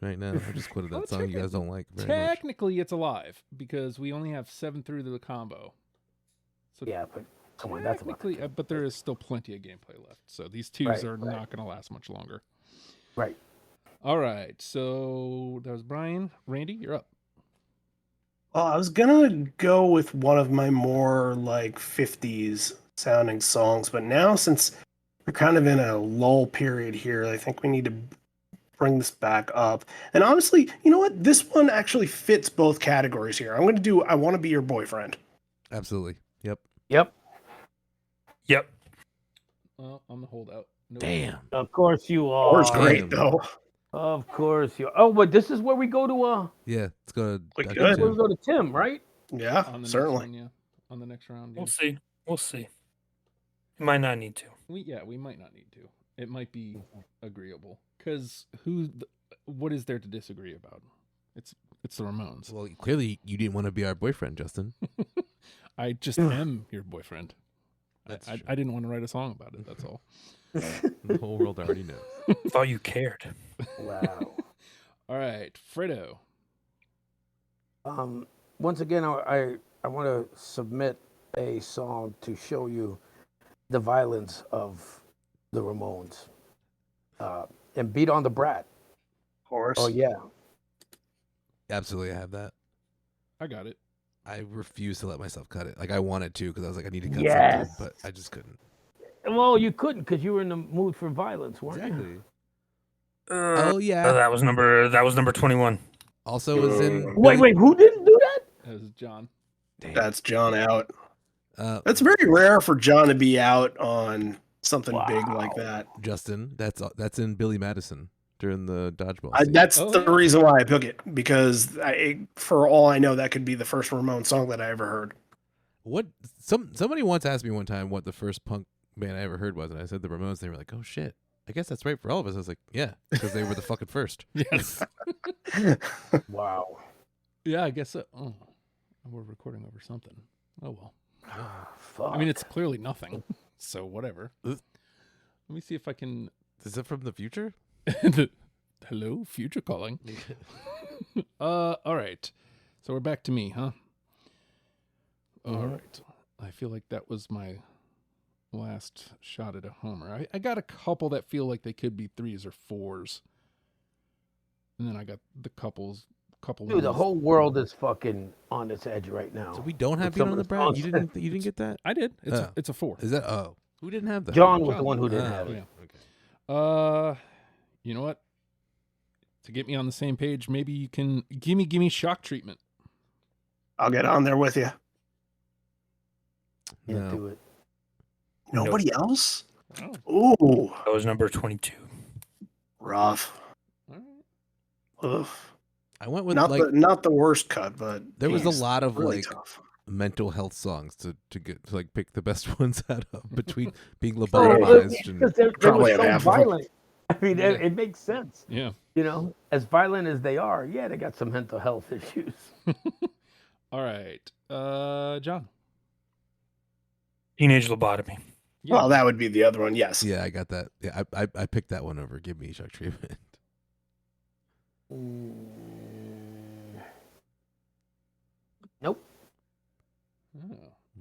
right now. I just quoted that Well, song you guys don't like very much. technically, it's alive because we only have 7 through the combo. So Yeah, but come on, that's about technically, but there is still plenty of gameplay left. So these 2s Right, are right. not going to last much longer. right. All right. So that was Bryan. Randy, you're up. Well, I was gonna go with one of my more like 50s sounding songs, but now since we're kind of in a lull period here, I think we need to bring this back up. And honestly, you know what? This one actually fits both categories here. I'm gonna do I Want to Be Your Boyfriend. Absolutely. Yep. Yep. Yep. Well, I'm the holdout. Nope. Damn. Of course you are. Or it's great Damn. though. Of course you. Oh, but this is where we go to Yeah. Let's go to We Dr. could. where we Tim. go to Tim, right? Yeah, On the certainly. next one, yeah. On the next round. Yeah. We'll see. We'll see. You might not need to. We might not need to. It might be agreeable because what is there to disagree about? It's the Ramones. Well, clearly you didn't want to be our boyfriend, Justin. I just am your boyfriend. That's I true. didn't want to write a song about it. That's all. The whole world already knows. Thought you cared. Wow. All right, Fredo. Once again, I want to submit a song to show you the violence of the Ramones. And Beat on the Brat. Of course. Oh yeah. Absolutely, I have that. I got it. I refuse to let myself cut it. Like I wanted to because I was like, I need to cut Yes. something, but I just couldn't. Well, you couldn't because you were in the mood for violence, weren't you? Oh yeah. That was number 21. Also was in. Wait, who didn't do that? That was John. Damn. That's John out. Uh, That's very rare for John to be out on something big like Wow. that. Justin, that's in Billy Madison during the dodgeball. scene. That's Oh, the yeah. reason why I took it, because for all I know, that could be the first Ramones song that I ever heard. What somebody once asked me one time what the first punk band I ever heard was, and I said the Ramones. They were like, "Oh shit, I guess that's right for all of us." I was like, "Yeah, because they were the fucking first." Yes. Wow. Yeah, I guess so. Oh, we're recording over something. Oh well. Fuck. I mean, it's clearly nothing. So whatever. Uh. Let me see if I can. Is it from the future? Hello, future calling. All right. So we're back to me, huh? All right. I feel like that was my last shot at a homer. I got a couple that feel like they could be 3s or 4s. And then I got the couple Dude, the ones. whole world is fucking on its edge right now. So we don't have With Beat some on of the the Brad. You songs. didn't get that? I did. It's Oh. it's a 4. Is that who didn't have that? John was the John. one who didn't Oh, have it. Yeah. okay. You know what? To get me on the same page, maybe you can gimme shock treatment. I'll get on there with you. Can't No. do it. Nobody else? Oh. Ooh, That was number 22. rough. All right. Oof. I went with Not the worst cut, but there was a geez, lot of really like tough. mental health songs to like pick the best ones out of between being Oh, lobotomized and because they were Probably have so half of 'em. violent. I mean, Yeah. it makes sense. Yeah. You know, as violent as they are, yeah, they got some mental health issues. All right. John. Teenage Lobotomy. Yeah. Well, that would be the other one. Yes. yeah, I got that. Yeah, I picked that one over. Give me shock treatment. Nope. Oh.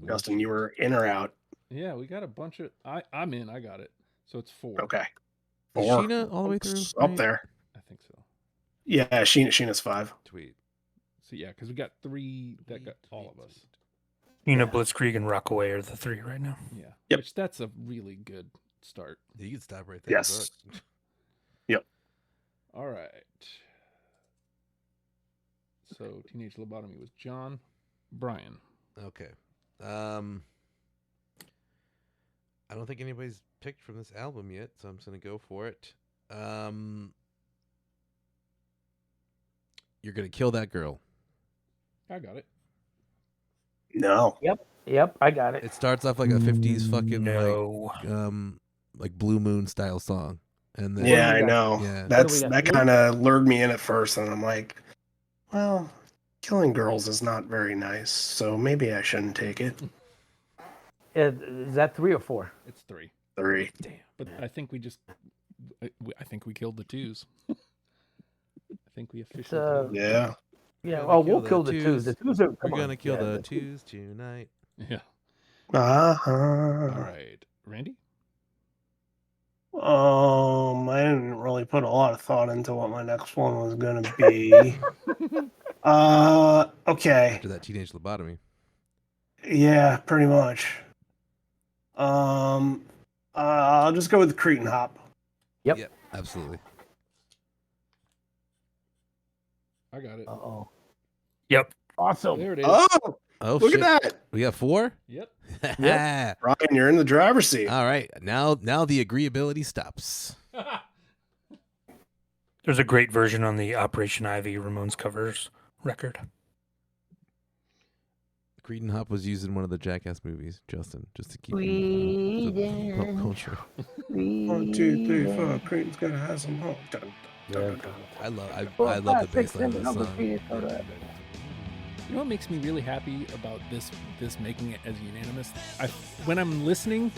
Justin, you were in or out? Yeah, we got a bunch of. I'm in. I got it. So it's 4. Okay. Is 4. Sheena all the way through? It's up right? there. I think so. Yeah, Sheena's 5. Tweet. So yeah, because we got 3 that got all of us. Blitzkrieg, and Rockaway are the 3 right now. Yeah. Yep. Which that's a really good start. You can stop right there. Yes. Look. All right. So Teenage Lobotomy was John. Bryan. Okay. I don't think anybody's picked from this album yet, so I'm just gonna go for it. You're gonna kill that girl. I got it. No. Yep, I got it. It starts off like a 50s fucking No. like Blue Moon style song, and then Yeah, do we I got? know. Yeah. That's got? that kind of lured me in at first, and I'm like, well, killing girls is not very nice, so maybe I shouldn't take it. Is that 3 or 4? It's 3. 3. Damn. But I think we killed the 2s. I think we officially. uh, killed- Yeah. Yeah. Gonna Oh, kill we'll the kill the 2s. twos. The 2s are. we're Come on. gonna kill Yeah, the twos tonight. Yeah. Uh-huh. All right. Randy. I didn't really put a lot of thought into what my next one was gonna be. Okay. After that teenage lobotomy. Yeah, pretty much. I'll just go with the Cretan Hop. Yep. Absolutely. I got it. Uh-oh. Yep. Awesome. There it is. Oh, Oh look shit. at that. We got 4? Yep. Ryan, you're in the driver's seat. All right. Now the agreeability stops. There's a great version on the Operation Ivy Ramones covers record. Cretan Hop was used in one of the Jackass movies, Justin, just to keep the pop culture. 1, 2, 3, 4. Cretan's gonna have some hope. Dun, dun, dun, dun. I love the bass line of this song. You know what makes me really happy about this making it as unanimous? When I'm listening,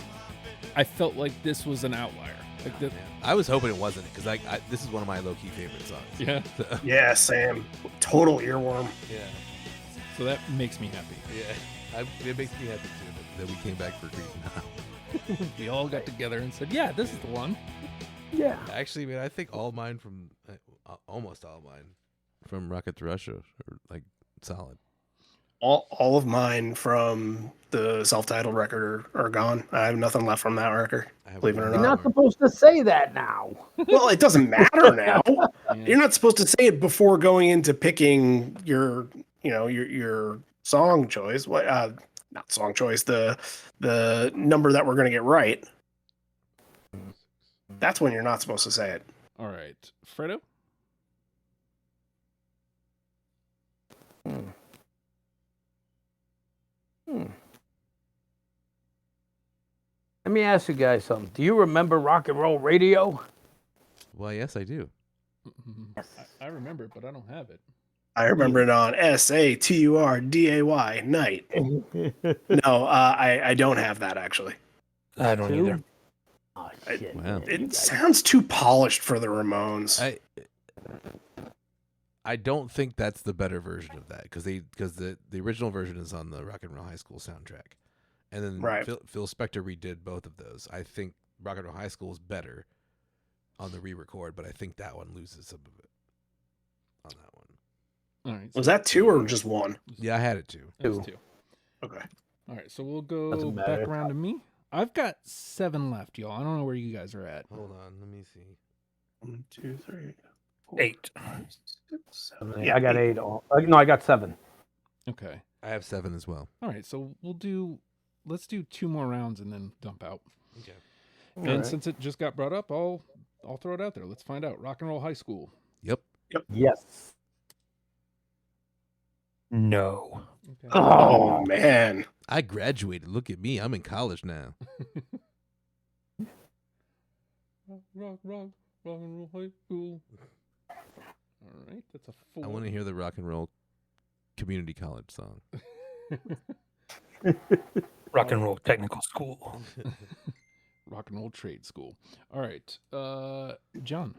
I felt like this was an outlier. Like the, I was hoping it wasn't because I this is one of my low key favorite songs. yeah. Yeah, Sam. Total earworm. Yeah. So that makes me happy. Yeah. It makes me happy too that we came back for Cretan Hop. We all got together and said, "Yeah, this is the one." Yeah. Actually, man, I think all mine from almost all mine from Rocket to Russia are like solid. All of mine from the self-titled record are gone. I have nothing left from that record. Believe it or You're not. not supposed to say that now. Well, it doesn't matter now. Yeah. You're not supposed to say it before going into picking your song choice. What not song choice, the number that we're gonna get right. That's when you're not supposed to say it. All right, Fredo. Let me ask you guys something. Do you remember rock and roll radio? Well, yes, I do. I remember it, but I don't have it. I remember it on SATURDAY night. No, I don't have that actually. I don't either. Oh shit! Wow. man, you It guys- sounds too polished for the Ramones. I don't think that's the better version of that because the original version is on the Rock and Roll High School soundtrack, and then Right. Phil Spector redid both of those. I think Rock and Roll High School is better on the re-record, but I think that one loses some of it on that one. All right. Was that 2 or just 1? Yeah, I had it too. It was 2. Okay. All right, so we'll go Doesn't back matter. around to me. I've got 7 left, y'all. I don't know where you guys are at. Hold on, let me see. 1, 2, 3, 4, 8. 5, 6, 7. I got 8. No, I got 7. Okay. I have 7 as well. All right, so let's do 2 more rounds and then dump out. Okay. And right. since it just got brought up, I'll throw it out there. Let's find out. Rock and Roll High School. Yep. Yes. No. Okay. Oh man. I graduated. Look at me. I'm in college now. Rock and Roll High School. All right, that's a 4. I want to hear the Rock and Roll Community College song. Rock and Roll Technical School. Rock and Roll Trade School. All right, John.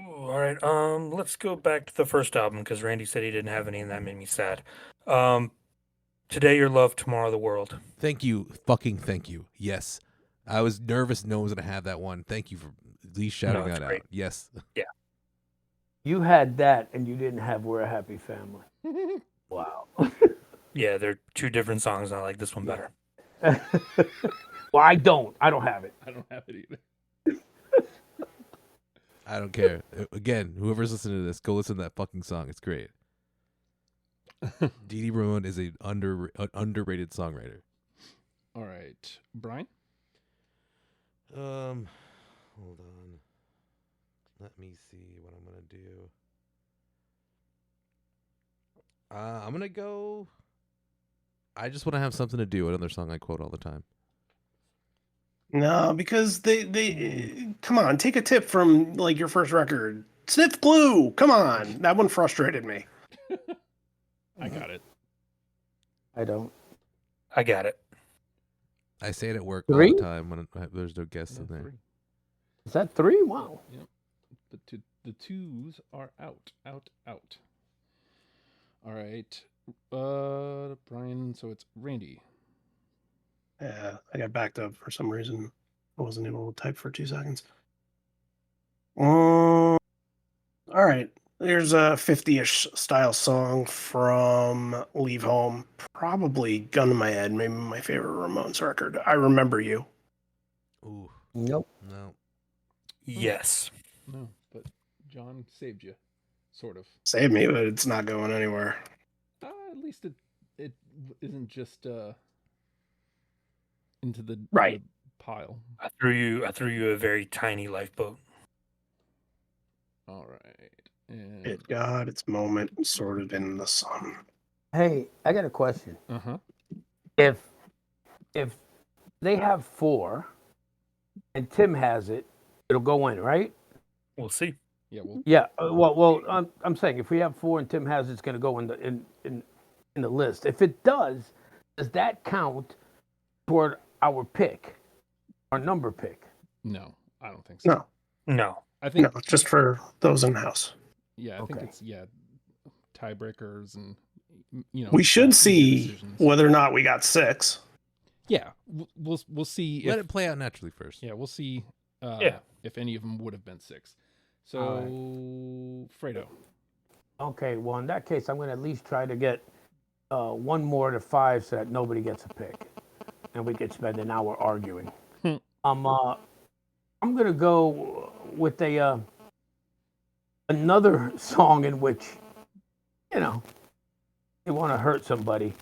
Ooh, all right. Let's go back to the first album because Randy said he didn't have any, and that made me sad. Today Your Love, Tomorrow the World. Thank you. Fucking thank you. Yes. I was nervous no one was going to have that one. Thank you for at least shouting it's that great. out. Yes. You had that, and you didn't have "We're a Happy Family." Wow. Yeah, they're 2 different songs. And I like this one better. Well, I don't. I don't have it. I don't have it either. I don't care. Again, whoever's listening to this, go listen to that fucking song. It's great. Dee Dee Ramone is an underrated songwriter. All right, Brian. Hold on. Let me see what I'm gonna do. I'm gonna go. I just want to have something to do. Another song I quote all the time. No, because they come on, take a tip from like your first record. Sniff glue. Come on. That one frustrated me. I got it. I don't. I got it. I say it at work 3? all the time when there's no guests in there. 3. Is that 3? Wow. The 2s are out. All right, Brian. So it's Randy. Yeah, I got backed up for some reason. I wasn't able to type for 2 seconds. All right. There's a 50-ish style song from Leave Home. Probably Gun to My Head, maybe my favorite Ramones record. I Remember You. Ooh, Nope. no. Yes. No, but John saved you, sort of. Save me, but it's not going anywhere. At least it isn't just into the Right. the pile. I threw you a very tiny lifeboat. All right, and It got its moment sorted in the sun. Hey, I got a question. uh-huh. If they have 4, and Tim has it, it'll go in, right? We'll see. Yeah, well, Yeah. Well, I'm saying if we have 4 and Tim has it, it's going to go in the list. If it does that count toward our pick, our number pick? no, I don't think so. No, No. I think no, just for those in the house. yeah, I think Okay. it's tiebreakers and We should easy see decisions. whether or not we got 6. Yeah, we'll see Let if it play out naturally first. yeah we'll see Yeah. if any of them would have been 6. So All Fredo. Okay. Well, in that case, I'm going to at least try to get 1 more to 5 so that nobody gets a pick, and we could spend an hour arguing. I'm going to go with another song in which, you want to hurt somebody.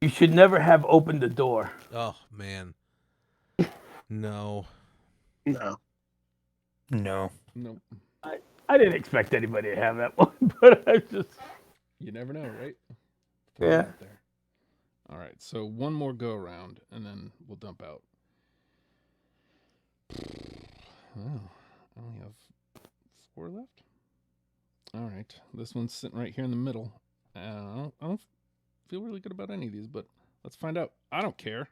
You should never have opened the door. Oh man. No. No. No. Nope. I didn't expect anybody to have that one, but I just You never know, right? Throw it Yeah. out there. All right, so one more go around, and then we'll dump out. Oh, I only have 4 left. All right, this one's sitting right here in the middle. I don't feel really good about any of these, but let's find out. I don't care.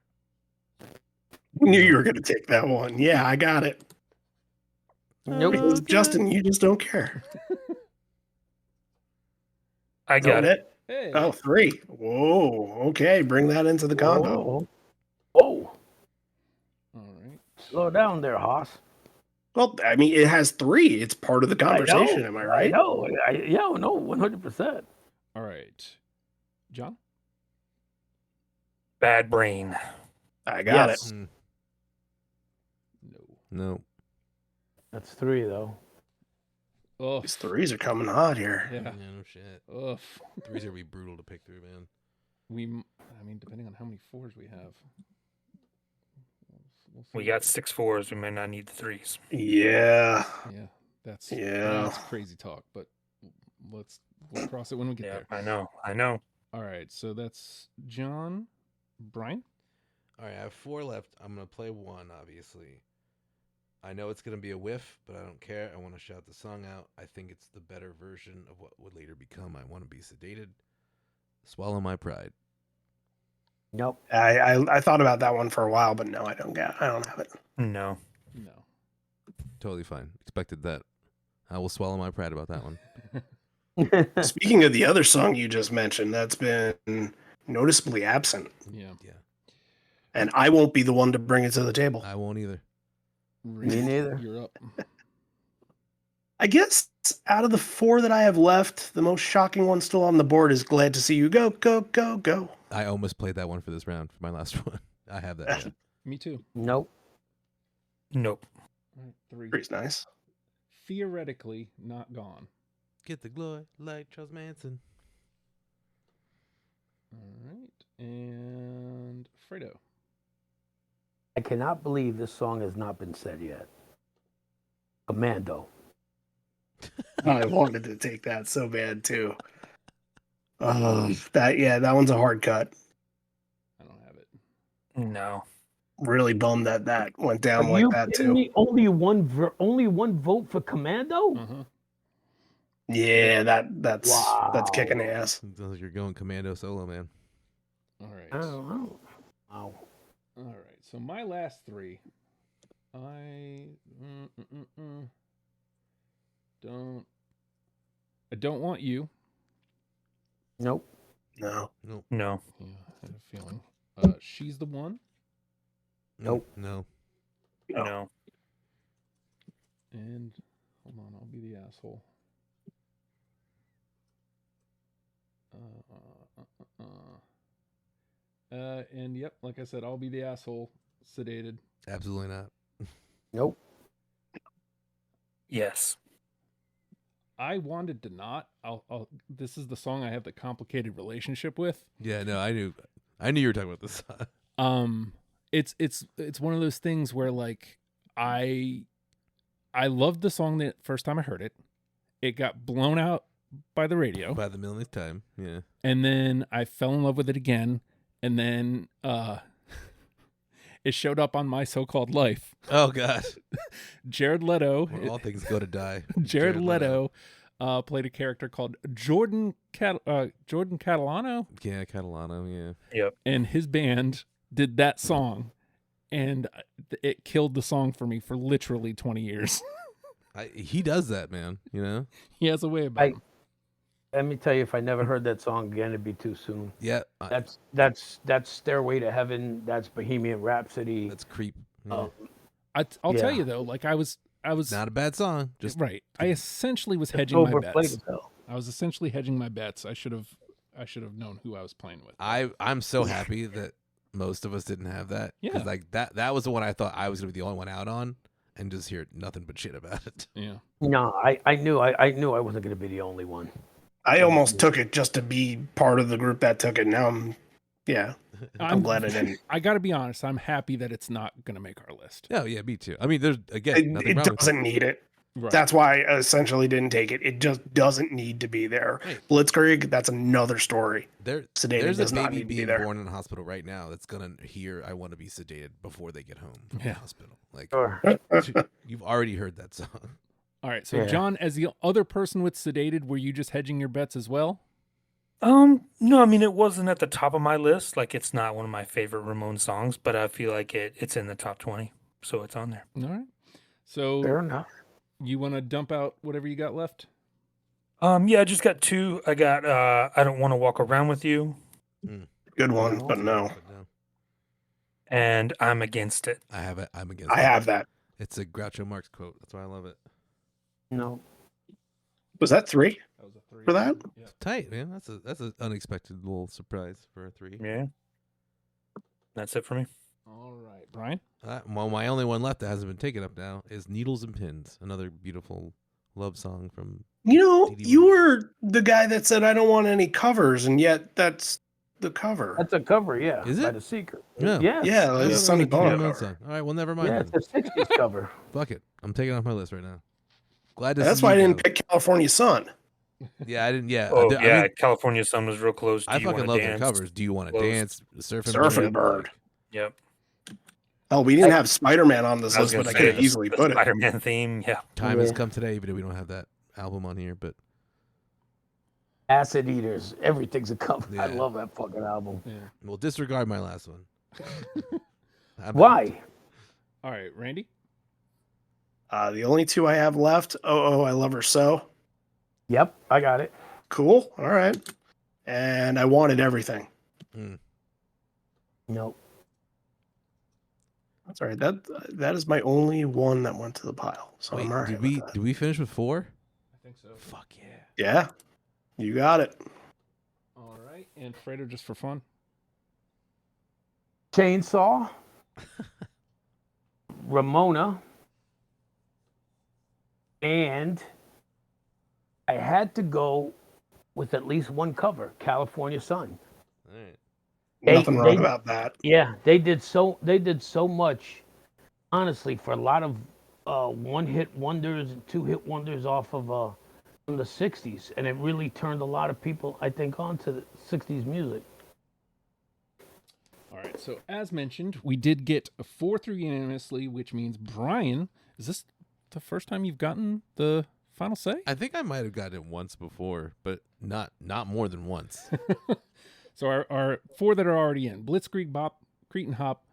I knew you were going to take that one. Yeah, I got it. nope. Because Justin, you just don't care. I got it. Hey. Oh, 3. Whoa. Okay, bring that into the combo. Whoa. Whoa. All right. Slow down there, Hoss. Well, I mean, it has 3. It's part of the conversation. Am I right? I know. Yeah, no, 100%. All right. John? Bad Brain. I got Yes. it. Mm, No. no. That's 3, though. Oh, These 3s are coming hot here. yeah. Yeah, no shit. Ugh. 3s are gonna be brutal to pick through, man. I mean, depending on how many 4s we have. We'll see. We got 6 4s. We might not need the 3s. Yeah. Yeah, that's Yeah. that's crazy talk, but we'll cross it when we get Yeah, there. I know. I know. All right, so that's John, Brian. All right, I have 4 left. I'm gonna play 1, obviously. I know it's gonna be a whiff, but I don't care. I want to shout the song out. I think it's the better version of what would later become I Want to Be Sedated. Swallow My Pride. Nope. I thought about that one for a while, but no, I don't have it. No. No. Totally fine. Expected that. I will swallow my pride about that one. Speaking of the other song you just mentioned, that's been noticeably absent, Yeah. and I won't be the one to bring it to the table. I won't either. Me neither. You're up. I guess out of the 4 that I have left, the most shocking one still on the board is Glad to See You Go, Go, Go, Go. I almost played that one for this round, for my last one. I have that. Yeah. Me too. Nope. Nope. All right, 3. Pretty nice. Theoretically, not gone. Get the glory like Charles Manson. All right, and Fredo. I cannot believe this song has not been said yet. Commando. I wanted to take that so bad too. That one's a hard cut. I don't have it. No. Really bummed that went down Are like you that kidding too. me? Only one vote for Commando? Uh-huh. Yeah, that's kicking Wow. ass. Sounds like you're going commando solo, man. All right. I don't know. Wow. All right. So my last 3, I don't want you. Nope. No. Nope. No. Yeah, I had a feeling. She's the one. Nope. No. No. No. And hold on, I'll be the asshole. And yep, like I said, I'll be the asshole. Sedated. Absolutely not. Nope. Yes. I wanted to not. I'll. This is the song I have the complicated relationship with. Yeah, no, I knew you were talking about this. It's one of those things where like I loved the song the first time I heard it. It got blown out by the radio. By the millionth time. Yeah. And then I fell in love with it again. And then it showed up on My So-Called Life. Oh God. Jared Leto. Where all things go to die. Jared Leto played a character called Jordan Catalano. Yeah, Catalano. Yeah. Yep. And his band did that song. And it killed the song for me for literally 20 years. He does that, man. You know. He has a way about him. Let me tell you, if I never heard that song again, it'd be too soon. Yeah. That's Stairway to Heaven. That's Bohemian Rhapsody. That's creep. Yeah. I'll tell Yeah. you though, like I was Not a bad song. Just right. I essentially was It's hedging my overplayed bets. as hell. I was essentially hedging my bets. I should have known who I was playing with. I'm so happy that most of us didn't have that. 'Cause, Yeah. like that was the one I thought I was gonna be the only one out on, and just hear nothing but shit about it. Yeah. No, I knew I wasn't going to be the only one. I almost took it just to be part of the group that took it. Now I'm, yeah, I'm glad I didn't. I got to be honest. I'm happy that it's not going to make our list. Oh yeah, me too. I mean, there's again nothing It wrong with doesn't need it. Right. That's why I essentially didn't take it. It just doesn't need to be there. Right. Blitzkrieg, that's another story. There's Sedated a does not baby need to be being there. born in a hospital right now that's gonna hear "I want to be sedated" before they get home from the Yeah. hospital. Like Sure. you've already heard that song. All right. So, Yeah. John, as the other person with sedated, were you just hedging your bets as well? No, I mean it wasn't at the top of my list. Like it's not one of my favorite Ramones songs, but I feel like it's in the top 20, so it's on there. All right. So, Fair enough. you want to dump out whatever you got left? Yeah, I just got two. I got I Don't Want to Walk Around with You, Good one, but no. But no, and I'm Against It. I have it. I'm against. I it. have that. It's a Groucho Marx quote. That's why I love it. No. Was that 3 That was a 3 for that? Yeah. Tight, man. That's an unexpected little surprise for a 3. Yeah, that's it for me. All right, Brian. Well, my only one left that hasn't been taken up now is "Needles and Pins," another beautiful love song from. You know, DD you Moon. were the guy that said I don't want any covers, and yet that's the cover. That's a cover, yeah. Is By it? The Secret. Yeah. Yeah. Yeah, Yeah, it's a Sonny another Bono Moon cover. song. All right, well, never mind. Yeah, then. it's a 60s cover. Fuck it. I'm taking it off my list right now. Glad to That's see why I you didn't go. pick California Sun. Yeah, I didn't. Yeah. Oh I yeah, mean, California Sun was real close. Do I You fucking Wanna love Dance? their covers. Do you want to Close. dance? Surf and Surf Bird. and Bird. Yep. Oh, we didn't have Spider-Man on this I was list, but gonna I say could have easily the put it. Spider-Man theme. Yeah. Time has Yeah. come today, even though we don't have that album on here. But Acid Eaters. Everything's a cover. I Yeah. love that fucking album. Yeah. we'll disregard my last one. Why? All right, Randy. The only two I have left. Oh, I Love Her So. Yep, I got it. Cool. All right. And I Wanted Everything. Nope. That's all right. That is my only one that went to the pile. So Wait, I'm all right. did with we that. did we finish with 4? I think so. Fuck yeah. Yeah. You got it. All right, and Fredo, just for fun. Chainsaw. Ramona. And I had to go with at least one cover, California Sun. All right. Nothing wrong about that. Yeah, they did so much, honestly, for a lot of one-hit wonders and two-hit wonders off of from the 60s, and it really turned a lot of people, I think, onto the 60s music. All right, so as mentioned, we did get a 4-3 unanimously, which means Brian, is this the first time you've gotten the final say? I think I might have gotten it once before, but not more than once. So our 4 that are already in: Blitzkrieg Bop, Cretin Hop,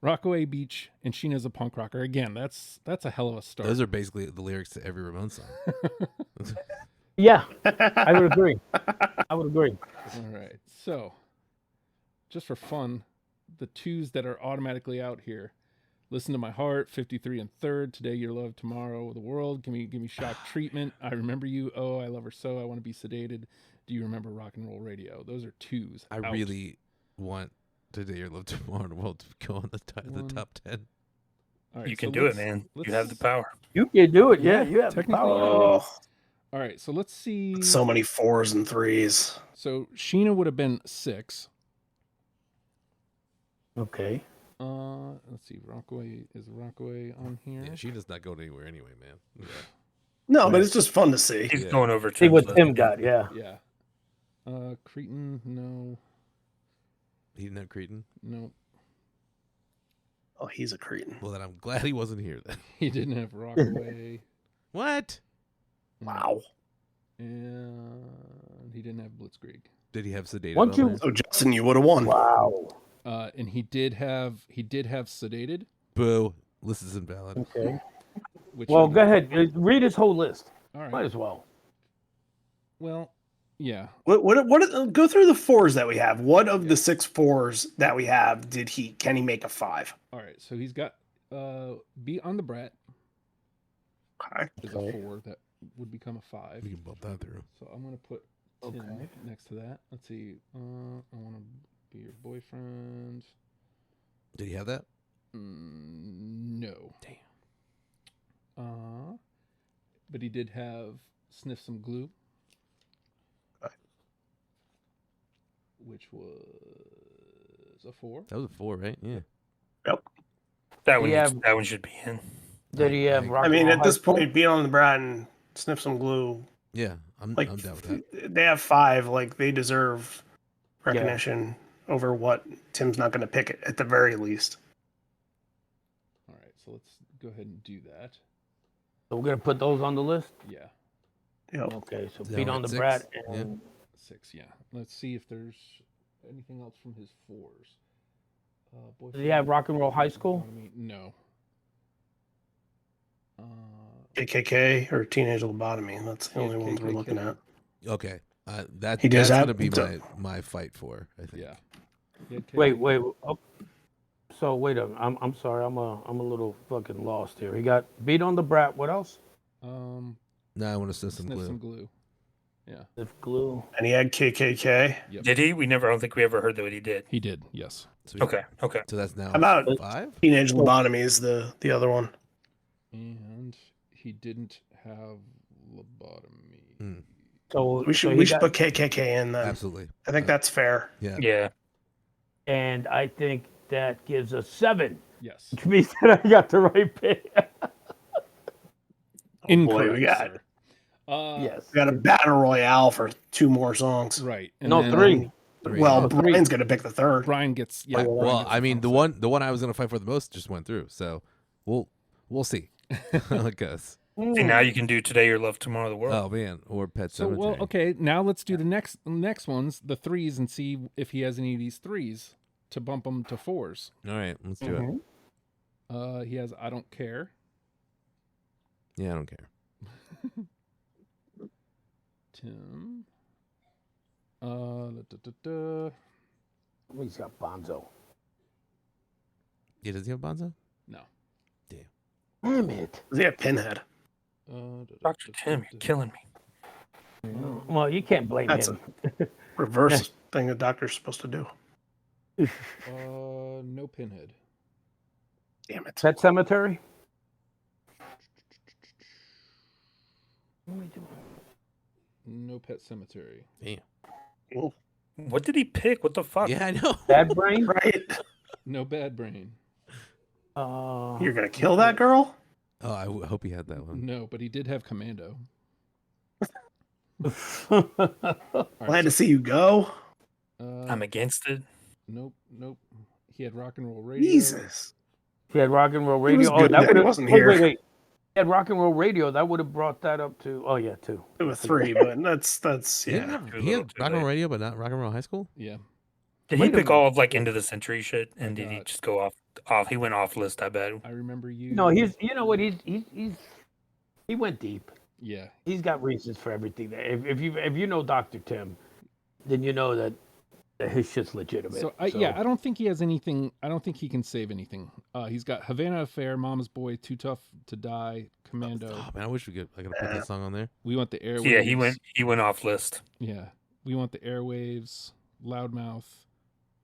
Rockaway Beach, and Sheena's a Punk Rocker. Again, that's a hell of a start. Those are basically the lyrics to every Ramones song. Yeah, I would agree. I would agree. All right, so just for fun, the 2s that are automatically out here: Listen to My Heart, 53 and Third, Today Your Love, Tomorrow the World, Give Me Shock Treatment, I Remember You, Oh, I Love Her So, I Want to Be Sedated, Do You Remember Rock and Roll Radio? Those are 2s. I out. really want Today Your Love, Tomorrow the World to go on the One. top 10. All right, You so can do it, let's- man. You let's- have the power. You can do it. Yeah, you have the technically, power. Oh, All right, so let's see. so many 4s and 3s. So Sheena would have been 6. Okay. Let's see. Rockaway on here? Yeah, she does not go anywhere anyway, man. No, but it's just fun to see. He's Yeah. going over See what Tim's Tim list. got. Yeah. Yeah. Cretin, no, He didn't have Cretin. no. Oh, he's a cretin. Well, then I'm glad he wasn't here then. He didn't have Rockaway. What? Wow. And he didn't have Blitzkrieg. Did he have Sedated? Once on you- there? So Justin, you would have won. Wow. And he did have Sedated. Boo. List is invalid. Okay. Which Well, I- go ahead. Read his whole list. All right. Might as well. Well, yeah. What? Go through the 4s that we have. What of the 6 4s that we have can he make a 5? All right. So he's got Be on the Brat Okay. is Okay. a 4 that would become a 5. We can bump that through. So I'm gonna put Tim Okay. next to that. Let's see. I want to be your boyfriend. Did he have that? No. Damn. But he did have Sniff Some Glue, Okay. which was was a 4. That was a 4, right? Yeah. That one, Yeah. that one should be in. Did he have I rock I and mean, roll at high this school? point, being on the brat and sniff some glue, Yeah, I'm like down with that. they have 5. Like they deserve recognition over what Tim's not going to pick it at the very least. All right, so let's go ahead and do that. So we're gonna put those on the list. Yeah, Yep. Okay, so Is that Beat one on at the 6? Brat Yeah. and 6. Yeah. Let's see if there's anything else from his 4s. does he have Rock and Roll High School? No. KKK or teenage lobotomy. That's the Yeah, only ones we're looking KKK. at. Okay. He does that's have- gonna be so- my fight for, I think. Yeah. He had Wait. KKK. Oh, so wait a minute. I'm sorry. I'm a little fucking lost here. He got Beat on the Brat. What else? Now I want to sniff some Sniff glue. some glue. Yeah. If glue. And he had KKK. Yep. Did he? I don't think we ever heard that what he did. He did. Yes. So Okay. So that's now About 5? teenage lobotomy is the other one. And he didn't have lobotomy. Hmm. So We should so he we should got- put KKK in then. Absolutely. I think that's fair. Yeah. Yeah. And I think that gives us 7, Yes. which means that I got the right pick. Incorrect, we got- sir. Yes. We got a battle royale for 2 more songs. Right. No, then 3. Well, Oh, 3. Brian's gonna pick the third. Brian gets. Yeah. Brian Well, gets I mean, the final one I was gonna fight for the most just went through. So we'll see how it goes. See, now you can do Today Your Love, Tomorrow the World. Oh man, or Pet So Cemetery. well, okay. Now let's do the next ones, the 3s, and see if he has any of these 3s to bump him to 4s. All right, let's do it. He has I Don't Care. Yeah, I don't care. Tim. Da. He's got Bonzo. Yeah, does he have Bonzo? No. Damn it. Does he have Pinhead? Dr. Tim, you're killing me. Well, you can't blame That's him. Reverse thing a doctor's supposed to do. No Pinhead. Damn it. Pet Cemetery? What are we doing? No Pet Cemetery. Damn. What did he pick? What the fuck? Yeah, I know. Bad Brain? Right? No Bad Brain. You're gonna kill that girl? Oh, I hope he had that one. No, but he did have Commando. Glad to see you go. I'm against it. Nope. He had Rock and Roll Radio. Jesus. He had Rock and Roll He was Radio. good that then. He would wasn't wait, here. Wait. He had Rock and Roll Radio. That would have brought that up to. Oh yeah, 2. It was 3, but that's He didn't yeah. have- Too he little, had too Rock and Roll late. Radio, but not Rock and Roll High School. Yeah. Did Wait he a pick minute. all of like End of the Century shit? And did he God. just go off? He went off list, I bet. I remember you. No, he's. You know what? He went deep. Yeah. He's got reasons for everything. If you know Dr. Tim, then you know that his shit's legitimate. So I don't think he has anything. I don't think he can save anything. He's got Havana Affair, Mama's Boy, Too Tough to Die, Commando. Oh man, I wish I could put that song on there. We Want the Airwaves. Yeah, he went off list. Yeah. We Want the Airwaves, Loudmouth,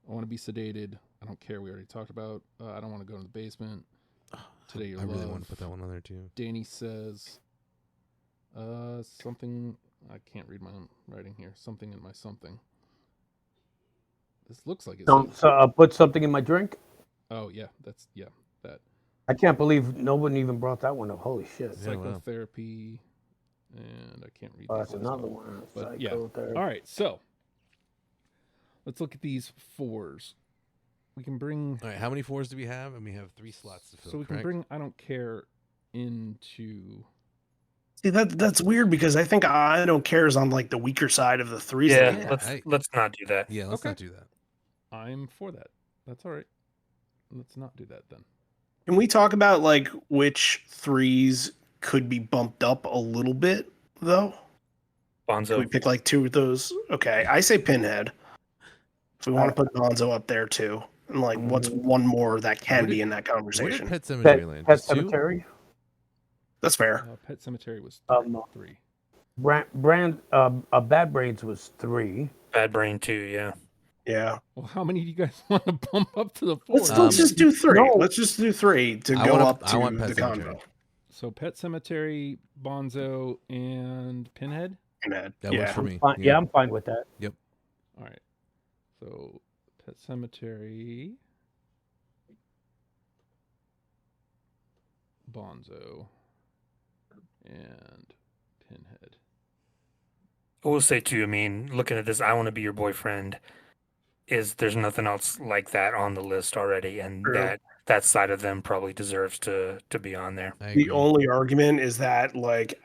I Want to Be Sedated. I Don't Care. We already talked about. I Don't Want to Go in the Basement. Today Your I really Love. want to put that one on there too. Danny Says. Something. I can't read my own writing here. Something in my something. This looks like it's. Don't put something in my drink. Oh yeah, that. I can't believe no one even brought that one up. Holy shit! Yeah, wow. Psychotherapy, and I can't read. Oh, these that's ones. another one. But yeah. Psychotherapy. All right, so let's look at these 4s. We can bring. All right, how many 4s do we have? And we have 3 slots to fill. So we can correct? bring I Don't Care into. See that's weird because I think I Don't Care is on like the weaker side of the 3s. Yeah, that we have. let's not do that. Yeah, let's Okay. not do that. I'm for that. That's all right. Let's not do that then. Can we talk about like which 3s could be bumped up a little bit though? Can we Bonzo. pick like 2 of those? Okay, I say Pinhead. If we want to put Bonzo up there too. And like what's one more that can Where be did- in that Where conversation? did Pet Cemetery land? Pet Just 2? Cemetery. That's fair. Pet Cemetery was 3. Bad Brains was 3. Bad Brain 2, yeah. Yeah. Well, how many do you guys want to bump up to the 4? Let's just do 3. no. Let's just do 3 to I go wanna- up I to want the Pet Cemetery. combo. So Pet Cemetery, Bonzo, and Pinhead. Pinhead. That yeah. works for me. Fine. Yeah, I'm fine with that. All right. So Pet Cemetery, Bonzo, and Pinhead. I will say too, I mean, looking at this, I Want to Be Your Boyfriend there's nothing else like that on the list already, and True. that side of them probably deserves to be on there. I The agree. only argument is that like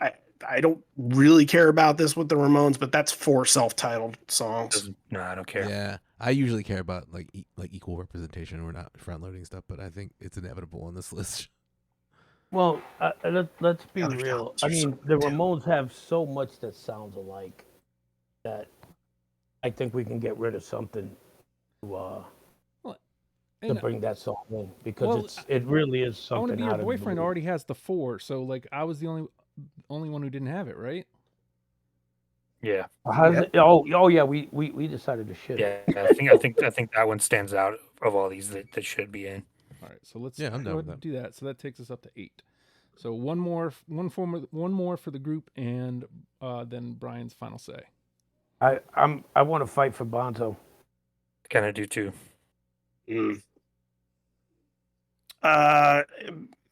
I don't really care about this with the Ramones, but that's 4 self-titled songs. No, I don't care. Yeah, I usually care about like equal representation. We're not front loading stuff, but I think it's inevitable on this list. Well, let's be Other real. albums I are so mean, the good, too. Ramones have so much that sounds alike that I think we can get rid of something to And bring that song in because Well, it really is I Want to something Be Your out of the Boyfriend blue. already has the 4, so like I was the only one who didn't have it, right? Yeah, How's Yeah. it? Oh yeah, we decided to shit. yeah. it. I think that one stands out of all these that should be in. All right, so let's Yeah, I'm go down ahead with and do that. So that takes us up to 8. So one more for the group, and then Brian's final say. I want to fight for Bonzo. Kind of do too. Mm.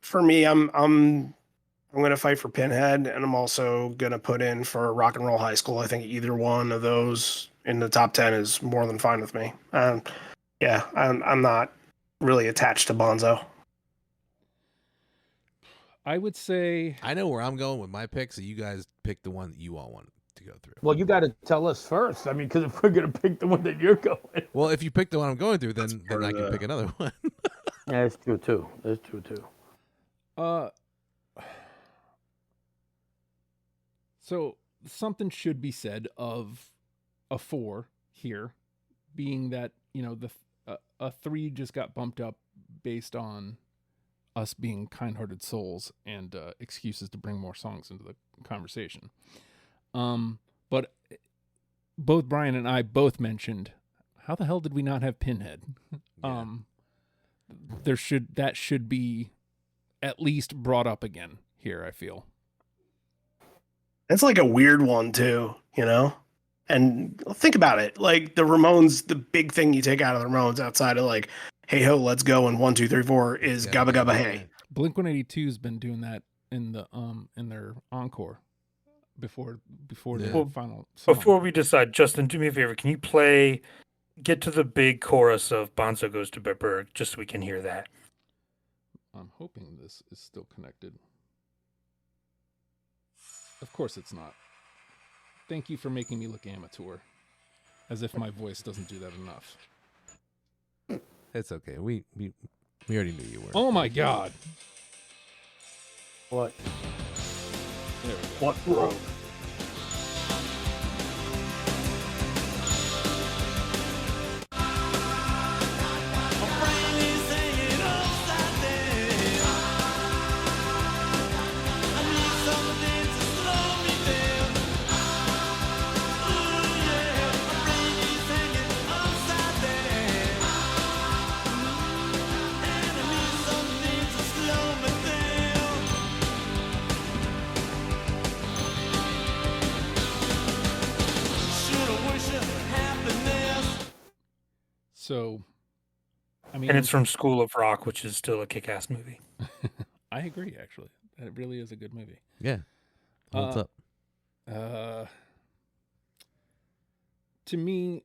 For me, I'm gonna fight for Pinhead, and I'm also gonna put in for Rock and Roll High School. I think either one of those in the top 10 is more than fine with me. Yeah, I'm not really attached to Bonzo. I would say I know where I'm going with my pick, so you guys pick the one that you all want to go through. Well, you got to tell us first. I mean, because if we're gonna pick the one that you're going, Well, if you pick the one I'm going through, then part I of can the- pick another one. yeah, that's true too. That's true too. So something should be said of a 4 here, being that a 3 just got bumped up based on us being kind-hearted souls and excuses to bring more songs into the conversation. But both Brian and I both mentioned, how the hell did we not have Pinhead? Yeah. That should be at least brought up again here, I feel. It's like a weird one too, you know? And think about it. Like the Ramones, the big thing you take out of the Ramones outside of like, hey ho, let's go and 1, 2, 3, 4 is Yeah, Gabba Gabba Hey. Blink-182's been doing that in their encore before Yeah. the final song. Before we decide, Justin, do me a favor. Can you get to the big chorus of Bonzo Goes to Bitburg just so we can hear that? I'm hoping this is still connected. Of course it's not. Thank you for making me look amateur. As if my voice doesn't do that enough. It's okay. We already knew you were. Oh my god. What? There we go. What road? So, I mean, And it's from School of Rock, which is still a kick-ass movie. I agree, actually. It really is a good movie. Yeah. Holds up. To me,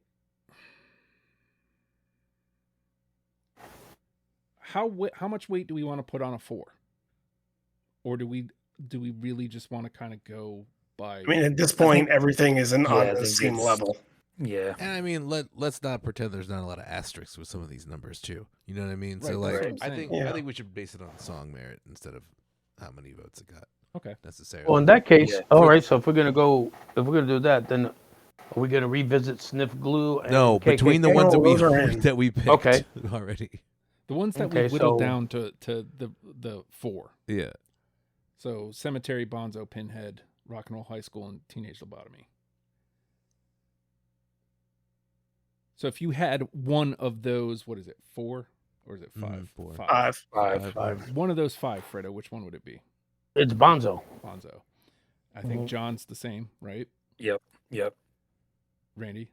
how much weight do we want to put on a 4? Or do we really just want to kind of go by? I mean, at this point, everything is on I the think same it's- level. Yeah. And I mean, let's not pretend there's not a lot of asterisks with some of these numbers too. You know what I mean? Right, So that's like, what I'm I saying. think Yeah. we should base it on song merit instead of how many votes it got Okay. necessarily. Well, in that case, Yeah. all right. So if we're gonna do that, then are we gonna revisit Sniff Glue? And No, KKK? between the ones that those are in. we picked Okay. already. The ones that Okay, we whittled so- down to the 4. Yeah. So Cemetery, Bonzo, Pinhead, Rock and Roll High School, and Teenage Lobotomy. So if you had one of those, what is it, 4? Or is it 5? 4. 5. Five. One of those 5, Fredo, which one would it be? It's Bonzo. Bonzo. I think Mhm. John's the same, right? Yep. Randy?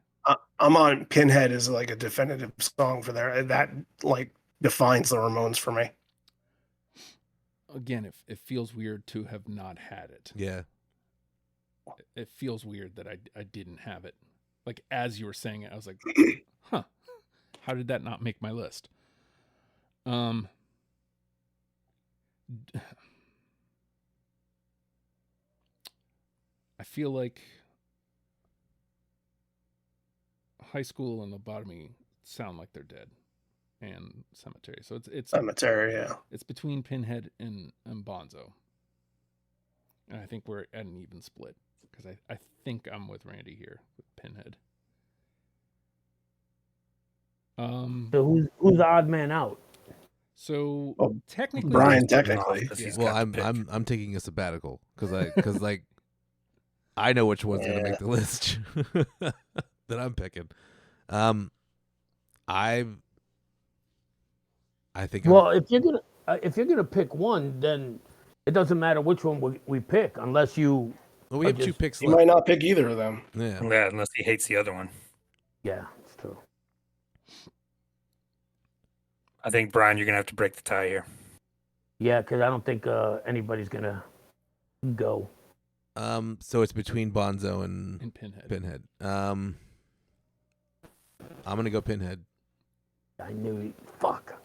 I'm on Pinhead is like a definitive song for there. That like defines the Ramones for me. Again, it feels weird to have not had it. Yeah. It feels weird that I didn't have it. Like, as you were saying it, I was like, huh, how did that not make my list? I feel like High School and Lobotomy sound like they're dead, and Cemetery. So it's Cemetery, yeah. It's between Pinhead and Bonzo. And I think we're at an even split, because I think I'm with Randy here with Pinhead. So who's the odd man out? So Well, technically, Bryan, He's putting technically. off 'cause he's Well, got the pick. I'm taking a sabbatical because like I know which one's gonna Yeah. make the list that I'm picking. I think Well, if you're gonna pick one, then it doesn't matter which one we pick, unless you. we have two just- picks You left. might not pick either of them. Yeah. Yeah, unless he hates the other one. Yeah, it's true. I think, Brian, you're going to have to break the tie here. Yeah, because I don't think anybody's gonna go. So it's between Bonzo and in Pinhead. Pinhead. I'm gonna go Pinhead. I knew. Fuck.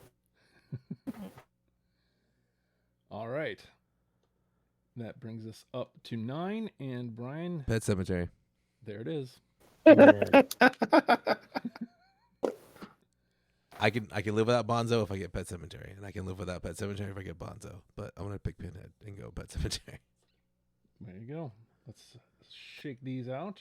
All right. That brings us up to 9, and Brian, Pet Cemetery. there it is. Yeah. I can live without Bonzo if I get Pet Cemetery, and I can live without Pet Cemetery if I get Bonzo. But I'm gonna pick Pinhead and go Pet Cemetery. There you go. Let's shake these out.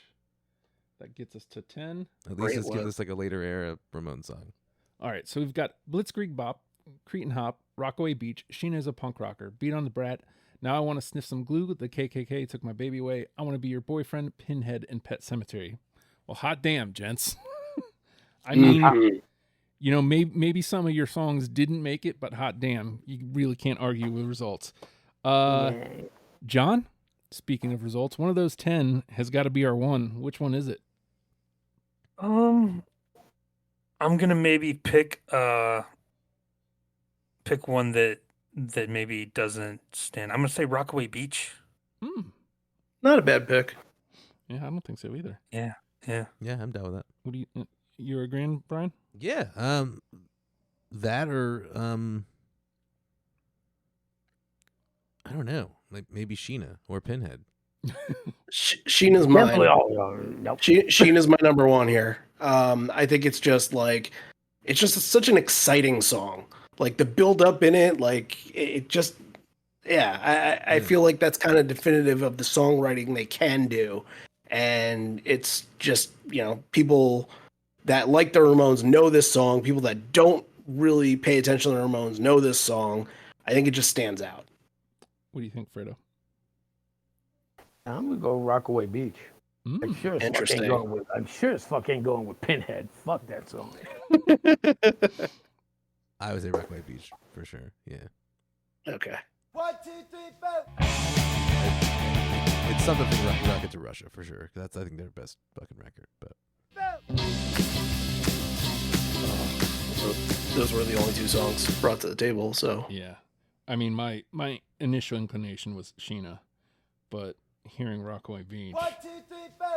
That gets us to 10. At Great least this gives list. us like a later era Ramones song. All right, so we've got Blitzkrieg Bop, Cretin Hop, Rockaway Beach, Sheena is a Punk Rocker, Beat on the Brat, Now I Want to Sniff Some Glue, The KKK Took My Baby Away, I Want to Be Your Boyfriend, Pinhead, and Pet Cemetery. Well, hot damn, gents. I mean, you know, maybe some of your songs didn't make it, but hot damn, you really can't argue with results. John, speaking of results, one of those 10 has got to be our one. Which one is it? I'm gonna maybe pick one that maybe doesn't stand. I'm gonna say Rockaway Beach. Not a bad pick. Yeah, I don't think so either. Yeah. Yeah, I'm down with that. What do you're agreeing, Brian? Yeah. That or I don't know. Like maybe Sheena or Pinhead. Sheena's mine. Definitely. Nope. Sheena's my number one here. I think it's just such an exciting song. Like the build up in it, like it just, yeah. I feel like that's kind of definitive of the songwriting they can do, and it's just, you know, people that like the Ramones know this song. People that don't really pay attention to the Ramones know this song. I think it just stands out. What do you think, Fredo? I'm gonna go Rockaway Beach. I'm sure as fuck ain't going with Pinhead. Fuck that song. I would say Rockaway Beach for sure. Yeah. Okay. 1, 2, 3, 4. It's something from Rocket to Russia for sure. That's, I think, their best fucking record. But Those were the only two songs brought to the table. So Yeah. I mean, my initial inclination was Sheena, but hearing Rockaway Beach. 1, 2, 3, 4.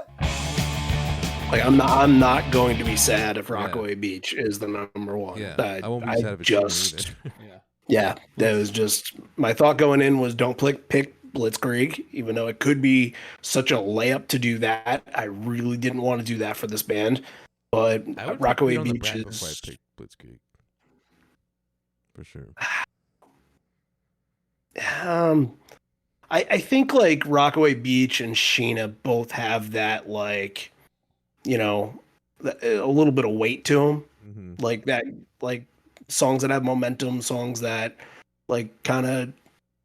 like I'm not going to be sad if Rockaway Beach is the number one. yeah, I won't be sad if it's just Sheena either. Yeah. yeah, that was just my thought going in was don't pick Blitzkrieg, even though it could be such a layup to do that. I really didn't want to do that for this band, but I would Rockaway pick Beat on the Beach Brat before I is. pick Blitzkrieg. For sure. I think like Rockaway Beach and Sheena both have that, like, you know, a little bit of weight to them, like that, like songs that have momentum, songs that like kind of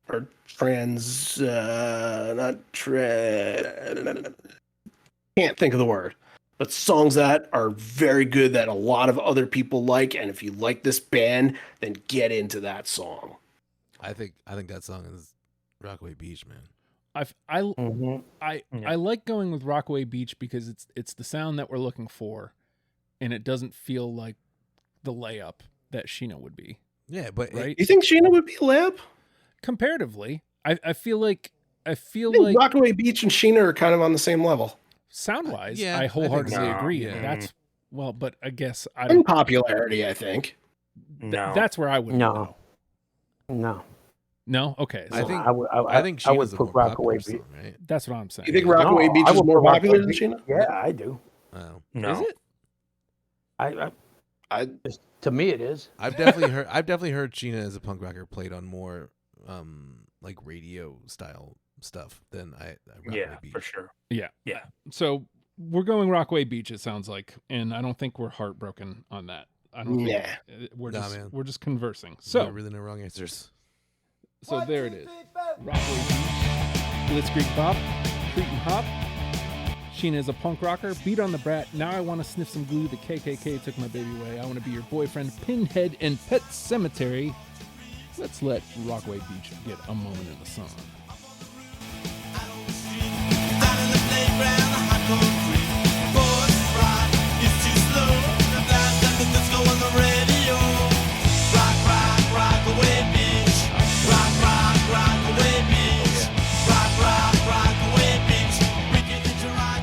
are can't think of the word, but songs that are very good that a lot of other people like, and if you like this band, then get into that song. I think that song is Rockaway Beach, man. Mhm. I like going with Rockaway Beach because it's the sound that we're looking for, and it doesn't feel like the layup that Sheena would be. Yeah, but Right? You think Sheena would be a layup? Comparatively, I feel like I think Rockaway Beach and Sheena are kind of on the same level. sound wise, yeah, I I wholeheartedly think so. agree. Yeah. And that's but I guess I In don't. popularity, I think. No. That's where I would. No. No. No. Okay. I So think I Sheena's I would the put more popular Rockaway Beach. song, right? that's what I'm saying. You think Rockaway No, Beach I is would more put Rockaway popular than Beach- Sheena? Yeah, I do. Oh. No. Is it? To me, it is. I've definitely heard Sheena as a punk rocker played on more like radio style stuff than Rockaway Yeah, Beach. for sure. Yeah. Yeah. So we're going Rockaway Beach. It sounds like, and I don't think we're heartbroken on that. I don't. Nah. Think we're Nah, just man. we're just conversing. There So are really no wrong answers. so there it is. Rockaway Beach, Blitzkrieg Bop, Cretin Hop. Sheena is a punk rocker. Beat on the Brat. Now I want to sniff some glue. The KKK took my baby away. I want to be your boyfriend. Pinhead and Pet Cemetery. Let's let Rockaway Beach get a moment in the sun.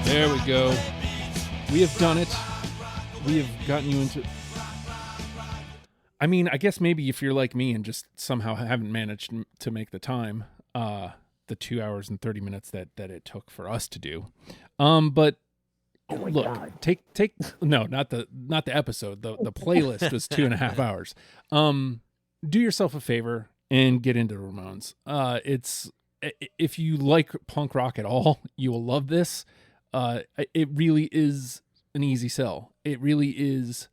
There we go. We have done it. We have gotten you into. I mean, I guess maybe if you're like me and just somehow haven't managed to make the time, the 2 hours and 30 minutes that it took for us to do. But Oh my look, God. take no, not the episode. The playlist was 2.5 hours. Do yourself a favor and get into Ramones. It's if you like punk rock at all, you will love this. It really is an easy sell. It really is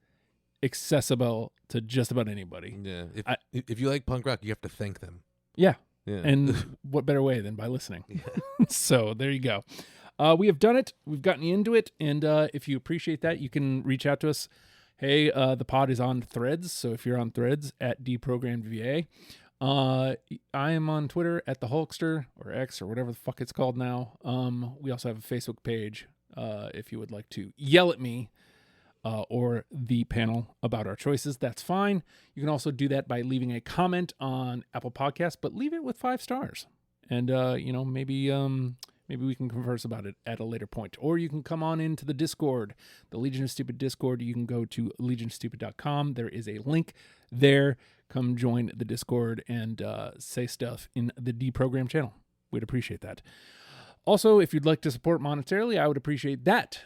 accessible to just about anybody. Yeah. If you like punk rock, you have to thank them. Yeah. Yeah. And what better way than by listening? So there you go. We have done it. We've gotten you into it. And if you appreciate that, you can reach out to us. Hey, the pod is on Threads. So if you're on Threads at DprogramvedVA, I am on Twitter at the Hulkster or X or whatever the fuck it's called now. We also have a Facebook page. If you would like to yell at me or the panel about our choices, that's fine. You can also do that by leaving a comment on Apple Podcasts, but leave it with 5 stars. And maybe we can converse about it at a later point. Or you can come on into the Discord, the Legion of Stupid Discord. You can go to legionstupid.com. There is a link there. Come join the Discord and say stuff in the Deprogram channel. We'd appreciate that. Also, if you'd like to support monetarily, I would appreciate that.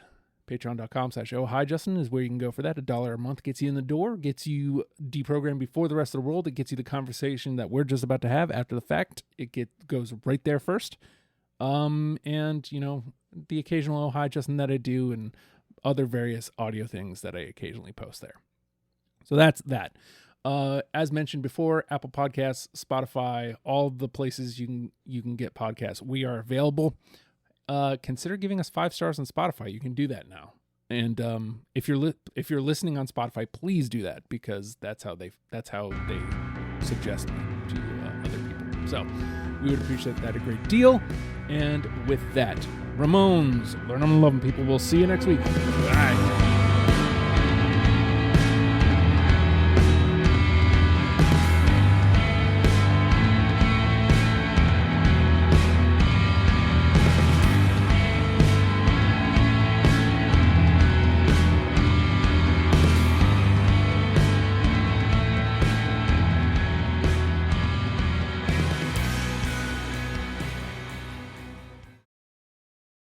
Patreon.com/oh hi Justin is where you can go for that. $1 a month gets you in the door, gets you deprogrammed before the rest of the world. It gets you the conversation that we're just about to have after the fact. It goes right there first. And the occasional oh hi Justin that I do and other various audio things that I occasionally post there. So that's that. As mentioned before, Apple Podcasts, Spotify, all the places you can get podcasts. We are available. Consider giving us 5 stars on Spotify. You can do that now. And if you're listening on Spotify, please do that because that's how they suggest me to other people. So we would appreciate that a great deal. And with that, Ramones, learn them and love them, people. We'll see you next week. Bye.